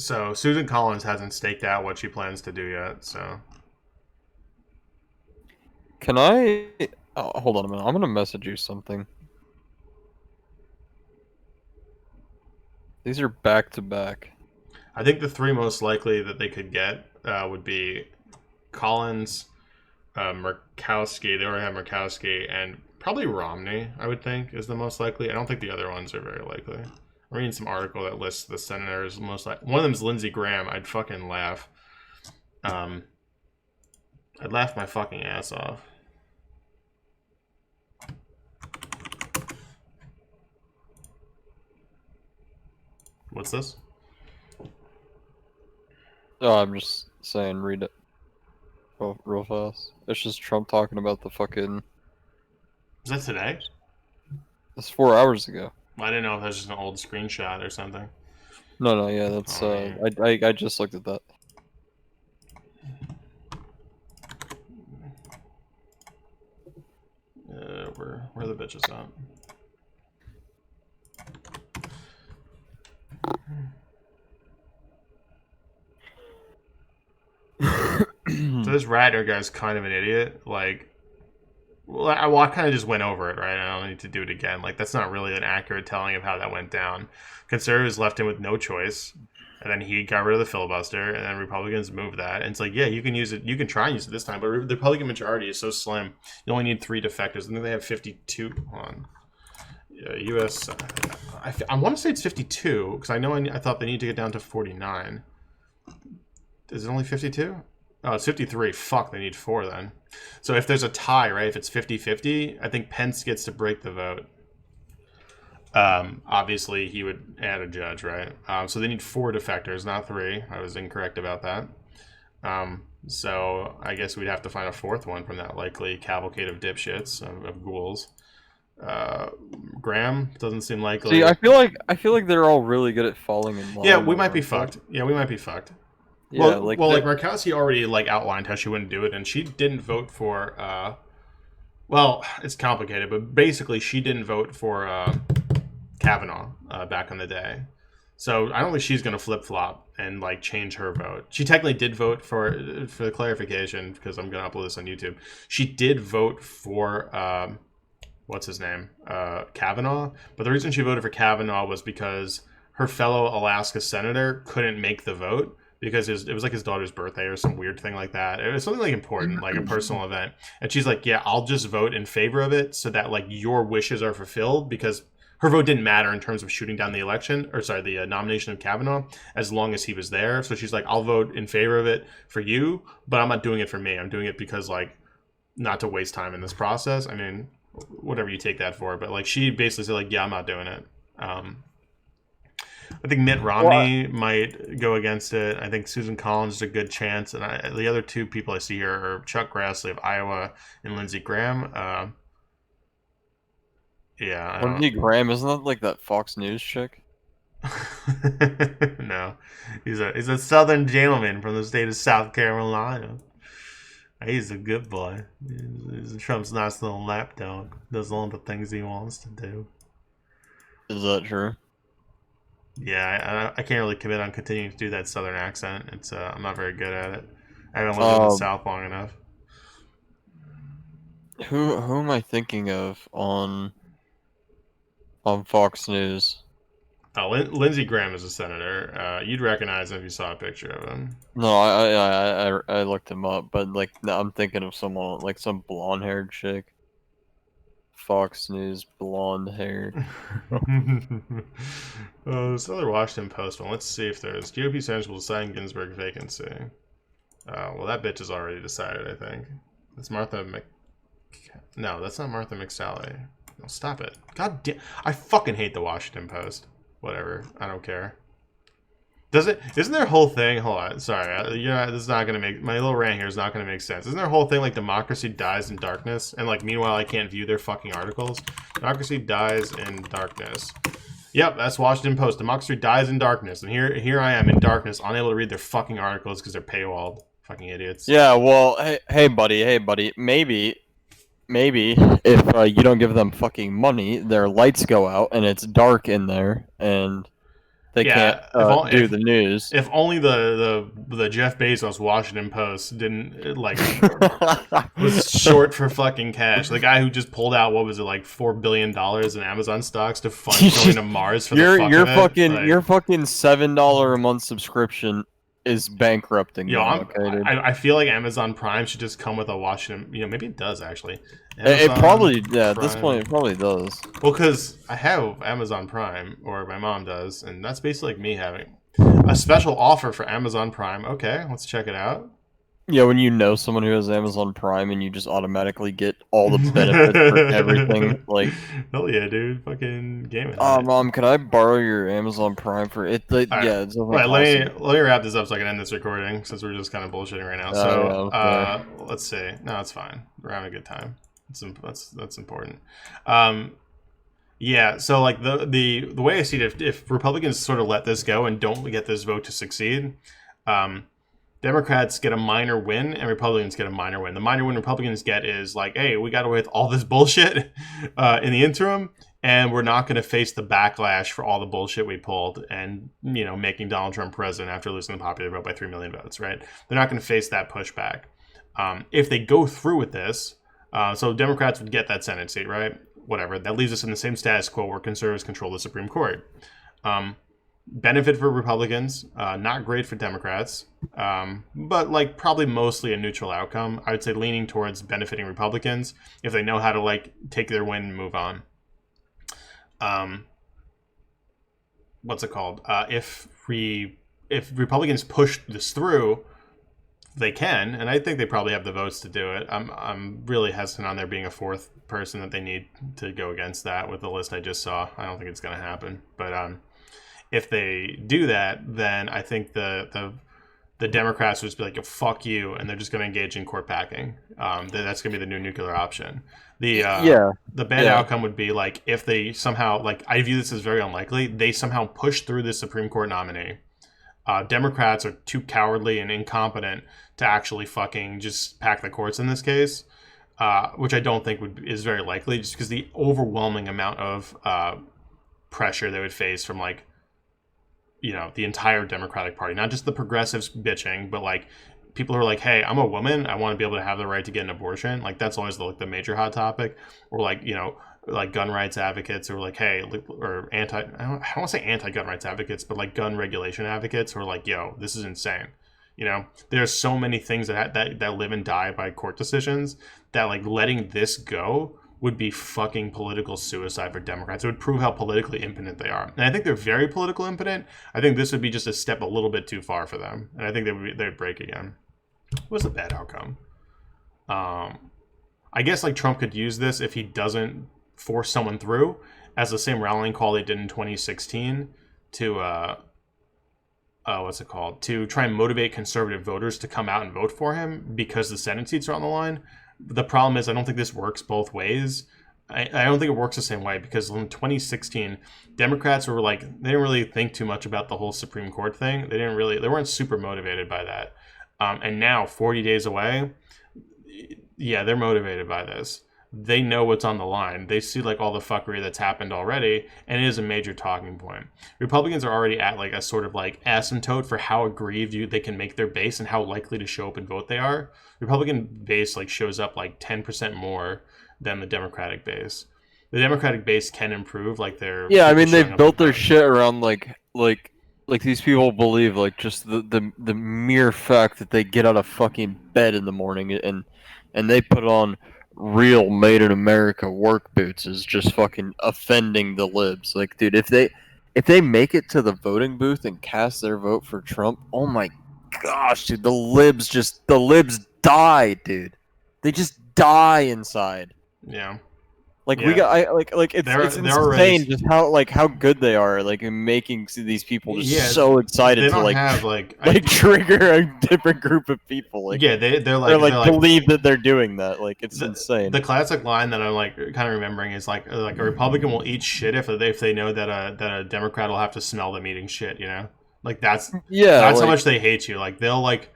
So Susan Collins hasn't staked out what she plans to do yet. So Can I? Oh, hold on a minute. I'm gonna message you something. These are back to back. I think the three most likely that they could get would be Collins, Murkowski. They already have Murkowski, and probably Romney. I would think is the most likely. I don't think the other ones are very likely. I'm reading some article that lists the senators most like. One of them is Lindsey Graham. I'd fucking laugh. I'd laugh my fucking ass off. What's this? Oh, I'm just saying, read it real fast. It's just Trump talking about the fucking. Is that today? It's 4 hours ago. I didn't know if that was just an old screenshot or something. No, yeah, that's. Oh, I just looked at that. Where are the bitches at? So this Ratner guy's kind of an idiot. Like, well, I kind of just went over it, right? I don't need to do it again. Like, that's not really an accurate telling of how that went down. Conservatives left him with no choice, and then he got rid of the filibuster, and then Republicans moved that. And it's like, yeah, you can use it. You can try and use it this time, but the Republican majority is so slim. You only need 3 defectors. I think they have 52. Hold on. U.S. I want to say it's 52 because I thought they need to get down to 49. Is it only 52? Oh, it's 53. Fuck, they need 4 then. So if there's a tie, right, if it's 50-50, I think Pence gets to break the vote. Obviously, he would add a judge, right? So they need 4 defectors, not 3. I was incorrect about that. So I guess we'd have to find a 4th one from that likely cavalcade of dipshits, of ghouls. Graham doesn't seem likely. See, I feel like they're all really good at falling in line. Yeah, we might be fucked. Yeah, we might be fucked. Yeah, well, like Murkowski already like outlined how she wouldn't do it, and she didn't vote for. Well, it's complicated, but basically she didn't vote for Kavanaugh back in the day. So I don't think she's gonna flip flop and like change her vote. She technically did vote for the clarification because I'm gonna upload this on YouTube. She did vote for what's his name, Kavanaugh. But the reason she voted for Kavanaugh was because her fellow Alaska senator couldn't make the vote. Because it was like his daughter's birthday or some weird thing like that. It was something like important, like a personal event. And she's like, yeah, I'll just vote in favor of it so that like your wishes are fulfilled, because her vote didn't matter in terms of shooting down the election, or sorry, the nomination of Kavanaugh, as long as he was there. So she's like, I'll vote in favor of it for you, but I'm not doing it for me. I'm doing it because like not to waste time in this process. I mean, whatever you take that for. But like she basically said like, yeah, I'm not doing it. I think Mitt Romney might go against it. I think Susan Collins is a good chance. And the other 2 people I see here are Chuck Grassley of Iowa and Lindsey Graham. Yeah. Lindsey Graham, isn't that like that Fox News chick? No. He's a southern gentleman from the state of South Carolina. He's a good boy. He's Trump's nice little lapdog. Does all the things he wants to do. Is that true? Yeah, I can't really commit on continuing to do that southern accent. It's I'm not very good at it. I haven't lived in the South long enough. Who am I thinking of on Fox News? Lindsey Graham is a senator. You'd recognize him if you saw a picture of him. No, I looked him up, but like I'm thinking of someone like some blonde-haired chick. Fox News, blonde hair. This other Washington Post one. Let's see if there's GOP senators will decide Ginsburg vacancy. Well, that bitch is already decided, I think. It's Martha No, that's not Martha McSally. No, stop it. God damn. I fucking hate the Washington Post. Whatever. I don't care. Isn't their whole thing, hold on, sorry, this is not going to make, my little rant here is not going to make sense. Isn't their whole thing like democracy dies in darkness? And like, meanwhile, I can't view their fucking articles. Democracy dies in darkness. Yep, that's Washington Post. Democracy dies in darkness. And here I am in darkness, unable to read their fucking articles because they're paywalled. Fucking idiots. Yeah, well, hey buddy, maybe if you don't give them fucking money, their lights go out and it's dark in there, and they can't Yeah, if all, do the news. if only the Jeff Bezos Washington Post didn't was short for fucking cash. The guy who just pulled out what was it like $4 billion in Amazon stocks to fund going to Mars for the fuck of it. Your fucking $7 a month subscription is bankrupting them. Okay, dude. I feel like Amazon Prime should just come with a Washington. Maybe it does actually. It probably Prime. at this point it probably does. Well, because I have Amazon Prime, or my mom does, and that's basically like me having a special offer for Amazon Prime. Okay, let's check it out. Yeah, when you know someone who has Amazon Prime and you just automatically get all the benefits for everything, like, hell yeah, dude, fucking gaming. Mom, can I borrow your Amazon Prime for it? Like, right. Yeah, it's right, let me wrap this up so I can end this recording since we're just kind of bullshitting right now. So, let's see. No, it's fine. We're having a good time. That's important. Yeah, so like the way I see it, if Republicans sort of let this go and don't get this vote to succeed, Democrats get a minor win and Republicans get a minor win. The minor win Republicans get is like, hey, we got away with all this bullshit in the interim, and we're not going to face the backlash for all the bullshit we pulled and, making Donald Trump president after losing the popular vote by 3 million votes, right? They're not going to face that pushback. If they go through with this, so Democrats would get that Senate seat, right? Whatever. That leaves us in the same status quo where conservatives control the Supreme Court. Benefit for Republicans, not great for Democrats, but like probably mostly a neutral outcome. I would say leaning towards benefiting Republicans if they know how to like take their win and move on. What's it called? If Republicans push this through, they can, and I think they probably have the votes to do it. I'm really hesitant on there being a fourth person that they need to go against that with the list I just saw. I don't think it's going to happen, but if they do that, then I think the Democrats would just be like, fuck you, and they're just going to engage in court packing. That's going to be the new nuclear option. The bad outcome would be like if they somehow, like, I view this as very unlikely, they somehow push through this Supreme Court nominee. Democrats are too cowardly and incompetent to actually fucking just pack the courts in this case, which I don't think is very likely, just because the overwhelming amount of pressure they would face from like, the entire Democratic Party, not just the progressives bitching, but like people who are like, hey, I'm a woman, I want to be able to have the right to get an abortion. Like that's always the major hot topic. Or like, like gun rights advocates who are like, hey, or I don't want to say anti-gun rights advocates, but like gun regulation advocates who are like, yo, this is insane. There's so many things that live and die by court decisions that like letting this go would be fucking political suicide for Democrats. It would prove how politically impotent they are. And I think they're very political impotent. I think this would be just a step a little bit too far for them. And I think they'd break again. It was a bad outcome. I guess like Trump could use this if he doesn't force someone through as the same rallying call they did in 2016 to to try and motivate conservative voters to come out and vote for him because the Senate seats are on the line. The problem is I don't think this works both ways. I don't think it works the same way because in 2016, Democrats were like, they didn't really think too much about the whole Supreme Court thing. They weren't super motivated by that. And now 40 days away, yeah, they're motivated by this. They know what's on the line. They see like all the fuckery that's happened already, and it is a major talking point. Republicans are already at like a sort of like asymptote for how aggrieved they can make their base and how likely to show up and vote they are. Republican base like shows up like 10% more than the Democratic base. The Democratic base can improve, like they're they've built their shit around like these people believe like just the mere fact that they get out of fucking bed in the morning and they put on real made in America work boots is just fucking offending the libs. Like, dude, if they make it to the voting booth and cast their vote for Trump, oh my gosh, dude, the libs die, dude. They just die inside. Yeah. Like we got, it's insane just how good they are, like in making these people just so excited to trigger a different group of people. Like they're believe that they're doing that. Like it's insane. The classic line that I'm like kind of remembering is like a Republican will eat shit if they know that a Democrat will have to smell them eating shit. Like that's how much they hate you. Like they'll like.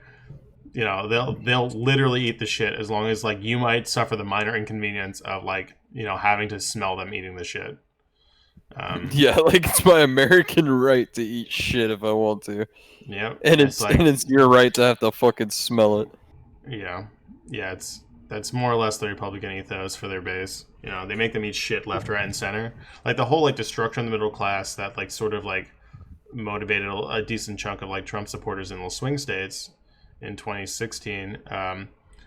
They'll literally eat the shit as long as like you might suffer the minor inconvenience of like having to smell them eating the shit. Yeah, like it's my American right to eat shit if I want to, Yep. and It's like, it's your right to have to fucking smell it. yeah, yeah. That's more or less the Republican ethos for their base. You know, they make them eat shit left, right, and center. Like the whole like destruction of the middle class that like sort of like motivated a decent chunk of like Trump supporters in those swing states in 2016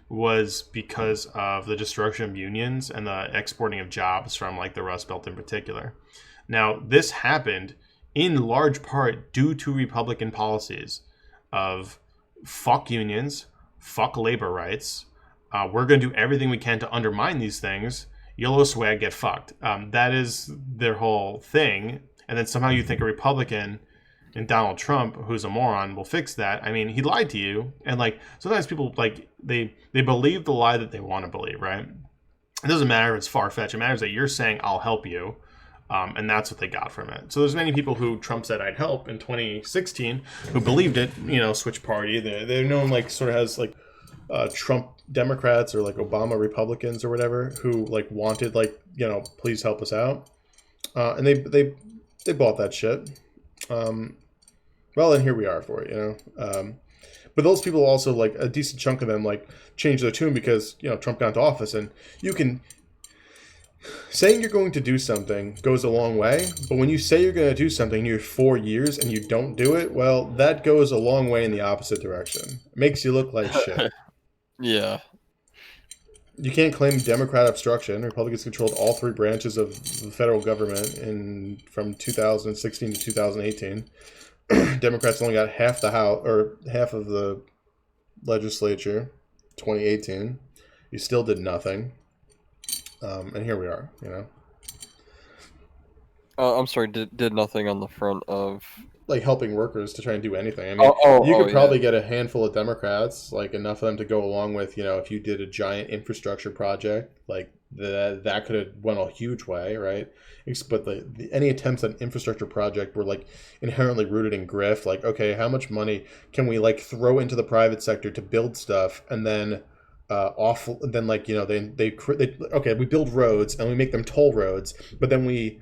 was because of the destruction of unions and the exporting of jobs from like the Rust Belt in particular. Now, this happened in large part due to Republican policies of fuck unions, fuck labor rights. We're going to do everything we can to undermine these things. YOLO swag, get fucked. That is their whole thing. And then somehow you think a Republican and Donald Trump, who's a moron, will fix that. I mean, he lied to you, and like sometimes people like they believe the lie that they want to believe, right? It doesn't matter if it's far fetched. It matters that you're saying I'll help you, and that's what they got from it. So there's many people who Trump said I'd help in 2016 who believed it. You know, switch party. They're known like sort of has like Trump Democrats or like Obama Republicans or whatever who like wanted like please help us out, and they bought that shit. Well, and here we are for it, But those people also, like, a decent chunk of them, like, changed their tune because, Trump got into office. And you can... Saying you're going to do something goes a long way. But when you say you're going to do something in your 4 years and you don't do it, well, that goes a long way in the opposite direction. It makes you look like shit. Yeah. You can't claim Democrat obstruction. Republicans controlled all three branches of the federal government from 2016 to 2018. Democrats only got half the house or half of the legislature. 2018, you still did nothing, and here we are. I'm sorry. Did nothing on the front of Like helping workers to try and do anything. I mean, you could probably get a handful of Democrats, like enough of them to go along with, if you did a giant infrastructure project, like that could have went a huge way, right? But any attempts at an infrastructure project were like inherently rooted in grift. Like, okay, how much money can we like throw into the private sector to build stuff, and then okay, we build roads and we make them toll roads, but then we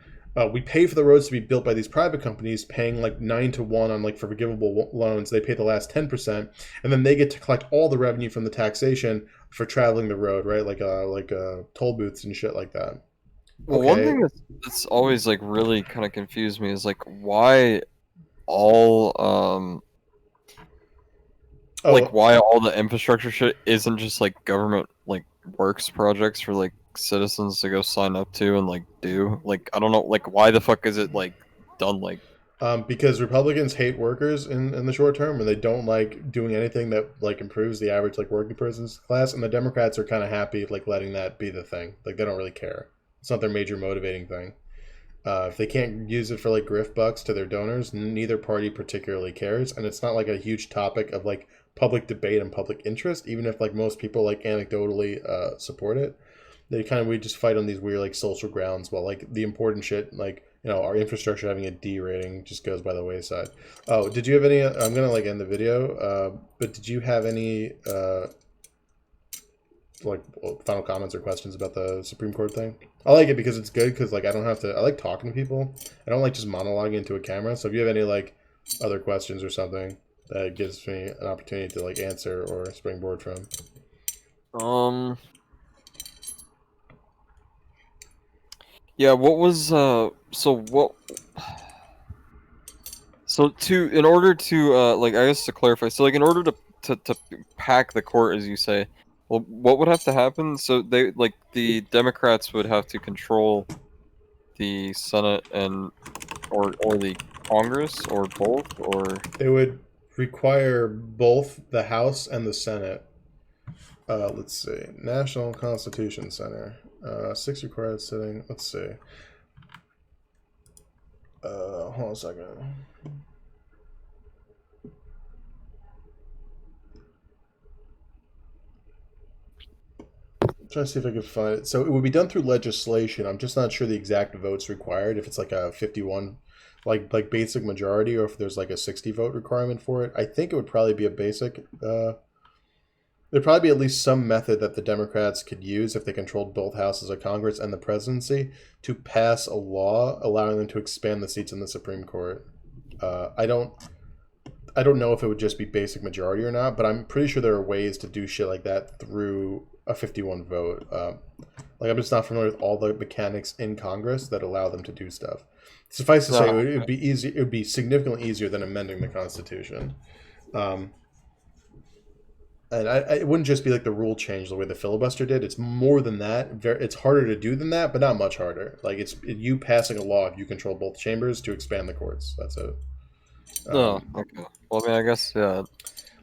pay for the roads to be built by these private companies, paying like 9-to-1 on like for forgivable loans. They pay the last 10%, and then they get to collect all the revenue from the taxation for traveling the road, right? Like toll booths and shit like that. Well, one thing that's always like really kind of confused me is like why all why all the infrastructure shit isn't just like government like works projects for like citizens to go sign up to and like do. Like I don't know, like why the fuck is it like done like because Republicans hate workers in the short term, and they don't like doing anything that like improves the average like working person's class, and the Democrats are kind of happy like letting that be the thing. Like they don't really care. It's not their major motivating thing. If they can't use it for like grift bucks to their donors, neither party particularly cares, and it's not like a huge topic of like public debate and public interest. Even if like most people like anecdotally support it, we just fight on these weird like social grounds, while like the important shit like our infrastructure having a D rating just goes by the wayside. Oh, did you have any? I'm gonna like end the video, but did you have any final comments or questions about the Supreme Court thing? I like it because it's good because like I don't have to. I like talking to people. I don't like just monologuing into a camera. So if you have any like other questions or something, that gives me an opportunity to like answer or springboard from. Yeah, what was in order to like I guess to clarify, so like in order to pack the court as you say, well what would have to happen? So they like the Democrats would have to control the Senate and or the Congress or both, or it would require both the House and the Senate. Let's see. National Constitution Center. 6 required sitting. Let's see. Hold on a second. I'm trying to see if I can find it. So it would be done through legislation. I'm just not sure the exact votes required. If it's like a 51, like basic majority, or if there's like a 60 vote requirement for it. I think it would probably be a basic. there'd probably be at least some method that the Democrats could use if they controlled both houses of Congress and the presidency to pass a law allowing them to expand the seats in the Supreme Court. I don't know if it would just be basic majority or not, but I'm pretty sure there are ways to do shit like that through a 51 vote. Like I'm just not familiar with all the mechanics in Congress that allow them to do stuff. Suffice to say, it would be easy. It would be significantly easier than amending the Constitution. And it wouldn't just be like the rule change the way the filibuster did. It's more than that. It's harder to do than that, but not much harder. Like it's you passing a law if you control both chambers to expand the courts. That's it. Okay. Well, I mean, I guess yeah.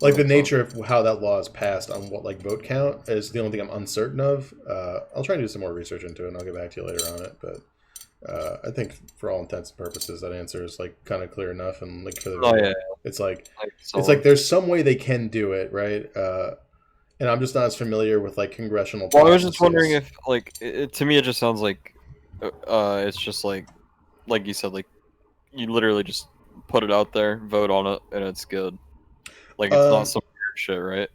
Like the nature of how that law is passed on what like vote count is the only thing I'm uncertain of. I'll try and do some more research into it, and I'll get back to you later on it. But I think for all intents and purposes, that answer is like kind of clear enough. And like for the video, it's like there's some way they can do it, right? And I'm just not as familiar with like congressional. Well, I was just wondering if like to me it just sounds like it's just like you said, like you literally just put it out there, vote on it, and it's good. Like it's not some weird shit, right?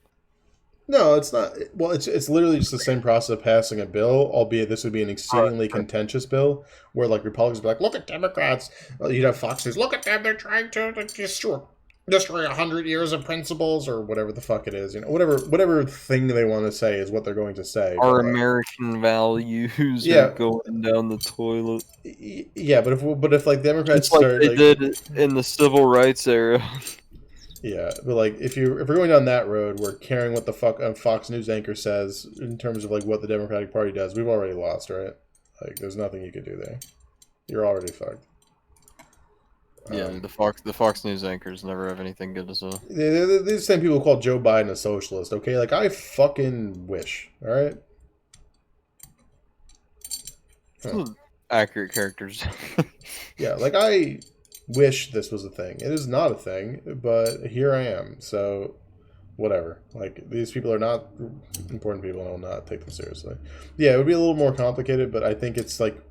No, it's not. Well, it's literally just the same process of passing a bill, albeit this would be an exceedingly contentious bill, where like Republicans would be like, "Look at Democrats." You'd have Fox News, "Look at them, they're trying to destroy 100 years of principles," or whatever the fuck it is. You know, whatever thing they want to say is what they're going to say. Our American values are going down the toilet. Yeah, but if like Democrats just start like they did in the civil rights era. Yeah, but like if we're going down that road, we're caring what the fuck a Fox News anchor says in terms of like what the Democratic Party does. We've already lost, right? Like, there's nothing you can do there. You're already fucked. Yeah, the Fox News anchors never have anything good to say. They're the same people call Joe Biden a socialist. Okay, like I fucking wish. All right. Accurate characters. Yeah, like I wish this was a thing. It is not a thing, but here I am. So, whatever. Like, these people are not important people, and I will not take them seriously. Yeah, it would be a little more complicated, but I think it's like,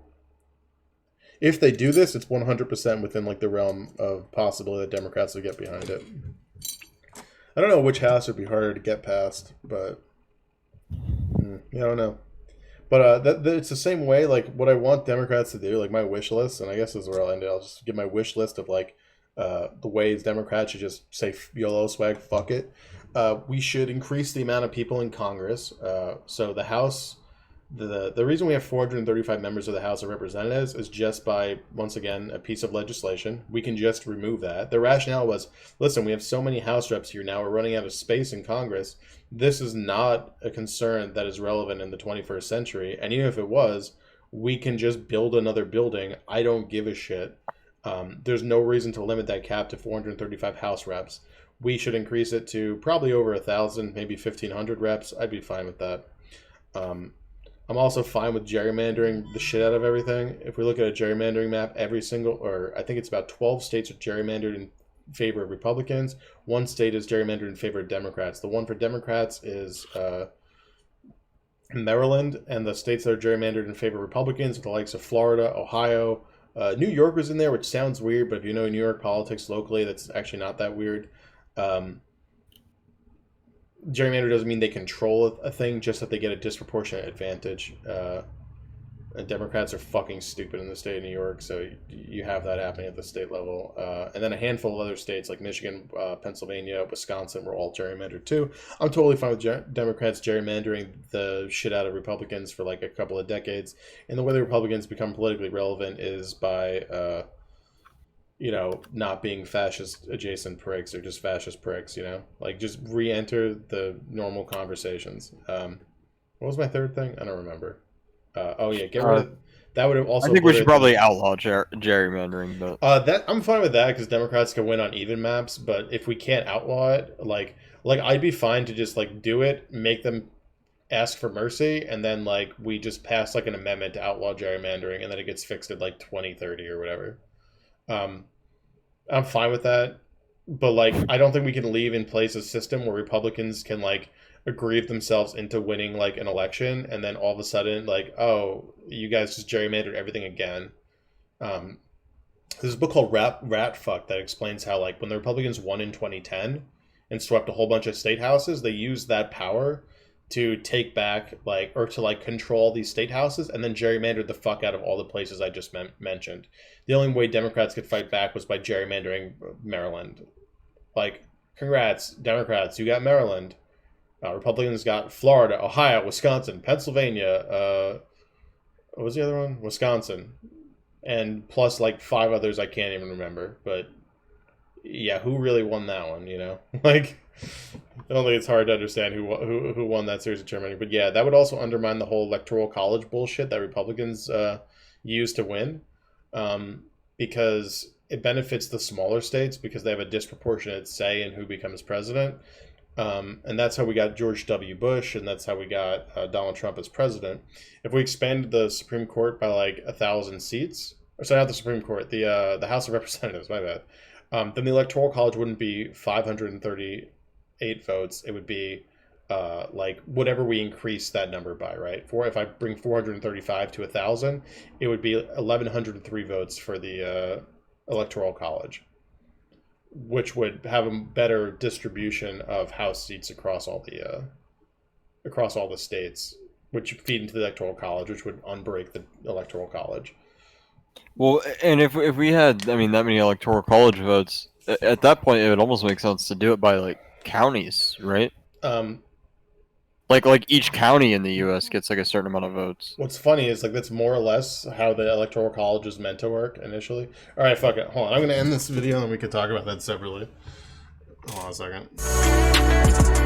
if they do this, it's 100% within like the realm of possibility that Democrats would get behind it. I don't know which house would be harder to get past, but I don't know. But it's the same way, like, what I want Democrats to do, like, my wish list, and I guess this is where I'll end it. I'll just give my wish list of, like, the ways Democrats should just say, YOLO swag, fuck it. We should increase the amount of people in Congress. So the House, the reason we have 435 members of the House of Representatives is just by, once again, a piece of legislation. We can just remove that. The rationale was, listen, we have so many House reps here now, we're running out of space in Congress. This is not a concern that is relevant in the 21st century. And even if it was, we can just build another building. I don't give a shit. There's no reason to limit that cap to 435 House reps. We should increase it to probably over 1,000, maybe 1,500 reps. I'd be fine with that. I'm also fine with gerrymandering the shit out of everything. If we look at a gerrymandering map, I think it's about 12 states are gerrymandered in favor of Republicans. One state is gerrymandered in favor of Democrats. The one for Democrats is Maryland, and the states that are gerrymandered in favor of Republicans are the likes of Florida, Ohio. New York was in there, which sounds weird, but if you know New York politics locally, that's actually not that weird. Gerrymander doesn't mean they control a thing, just that they get a disproportionate advantage. And Democrats are fucking stupid in the state of New York, so you have that happening at the state level. And then a handful of other states like Michigan, Pennsylvania, Wisconsin were all gerrymandered too. I'm totally fine with Democrats gerrymandering the shit out of Republicans for like a couple of decades. And the way the Republicans become politically relevant is by, not being fascist adjacent pricks or just fascist pricks, like just re-enter the normal conversations. What was my third thing? I don't remember. Get rid of that. Would have also. I think we should probably outlaw gerrymandering, but that I'm fine with that because Democrats can win on even maps. But if we can't outlaw it, like I'd be fine to just like do it, make them ask for mercy, and then like we just pass like an amendment to outlaw gerrymandering, and then it gets fixed at like 2030 or whatever. I'm fine with that, but like I don't think we can leave in place a system where Republicans can like aggrieve themselves into winning like an election, and then all of a sudden like, oh, you guys just gerrymandered everything again. There's a book called Rat Fuck that explains how like when the Republicans won in 2010, and swept a whole bunch of state houses, they used that power to take back or to control these state houses, and then gerrymandered the fuck out of all the places I just mentioned. The only way Democrats could fight back was by gerrymandering Maryland. Congrats, Democrats, you got Maryland. Republicans got Florida, Ohio, Wisconsin, Pennsylvania. What was the other one? Wisconsin, and plus 5 others I can't even remember. But yeah, who really won that one? I don't think it's hard to understand who won that series of gerrymandering. But yeah, that would also undermine the whole electoral college bullshit that Republicans use to win, because it benefits the smaller states because they have a disproportionate say in who becomes president. And that's how we got George W. Bush, and that's how we got Donald Trump as president. If we expanded the Supreme Court by 1,000 seats, or sorry, not the Supreme Court, the House of Representatives, my bad, then the Electoral College wouldn't be 538 votes. It would be whatever we increase that number by, right? If I bring 435 to 1,000, it would be 1,103 votes for the Electoral College, which would have a better distribution of House seats across all the states, which feed into the Electoral College, which would unbreak the Electoral College. Well, and if we had, that many Electoral College votes, at that point it would almost make sense to do it by counties, right? Like each county in the U.S. gets a certain amount of votes. What's funny is that's more or less how the Electoral College was meant to work initially. All right, fuck it. Hold on, I'm gonna end this video and we can talk about that separately. Hold on a second.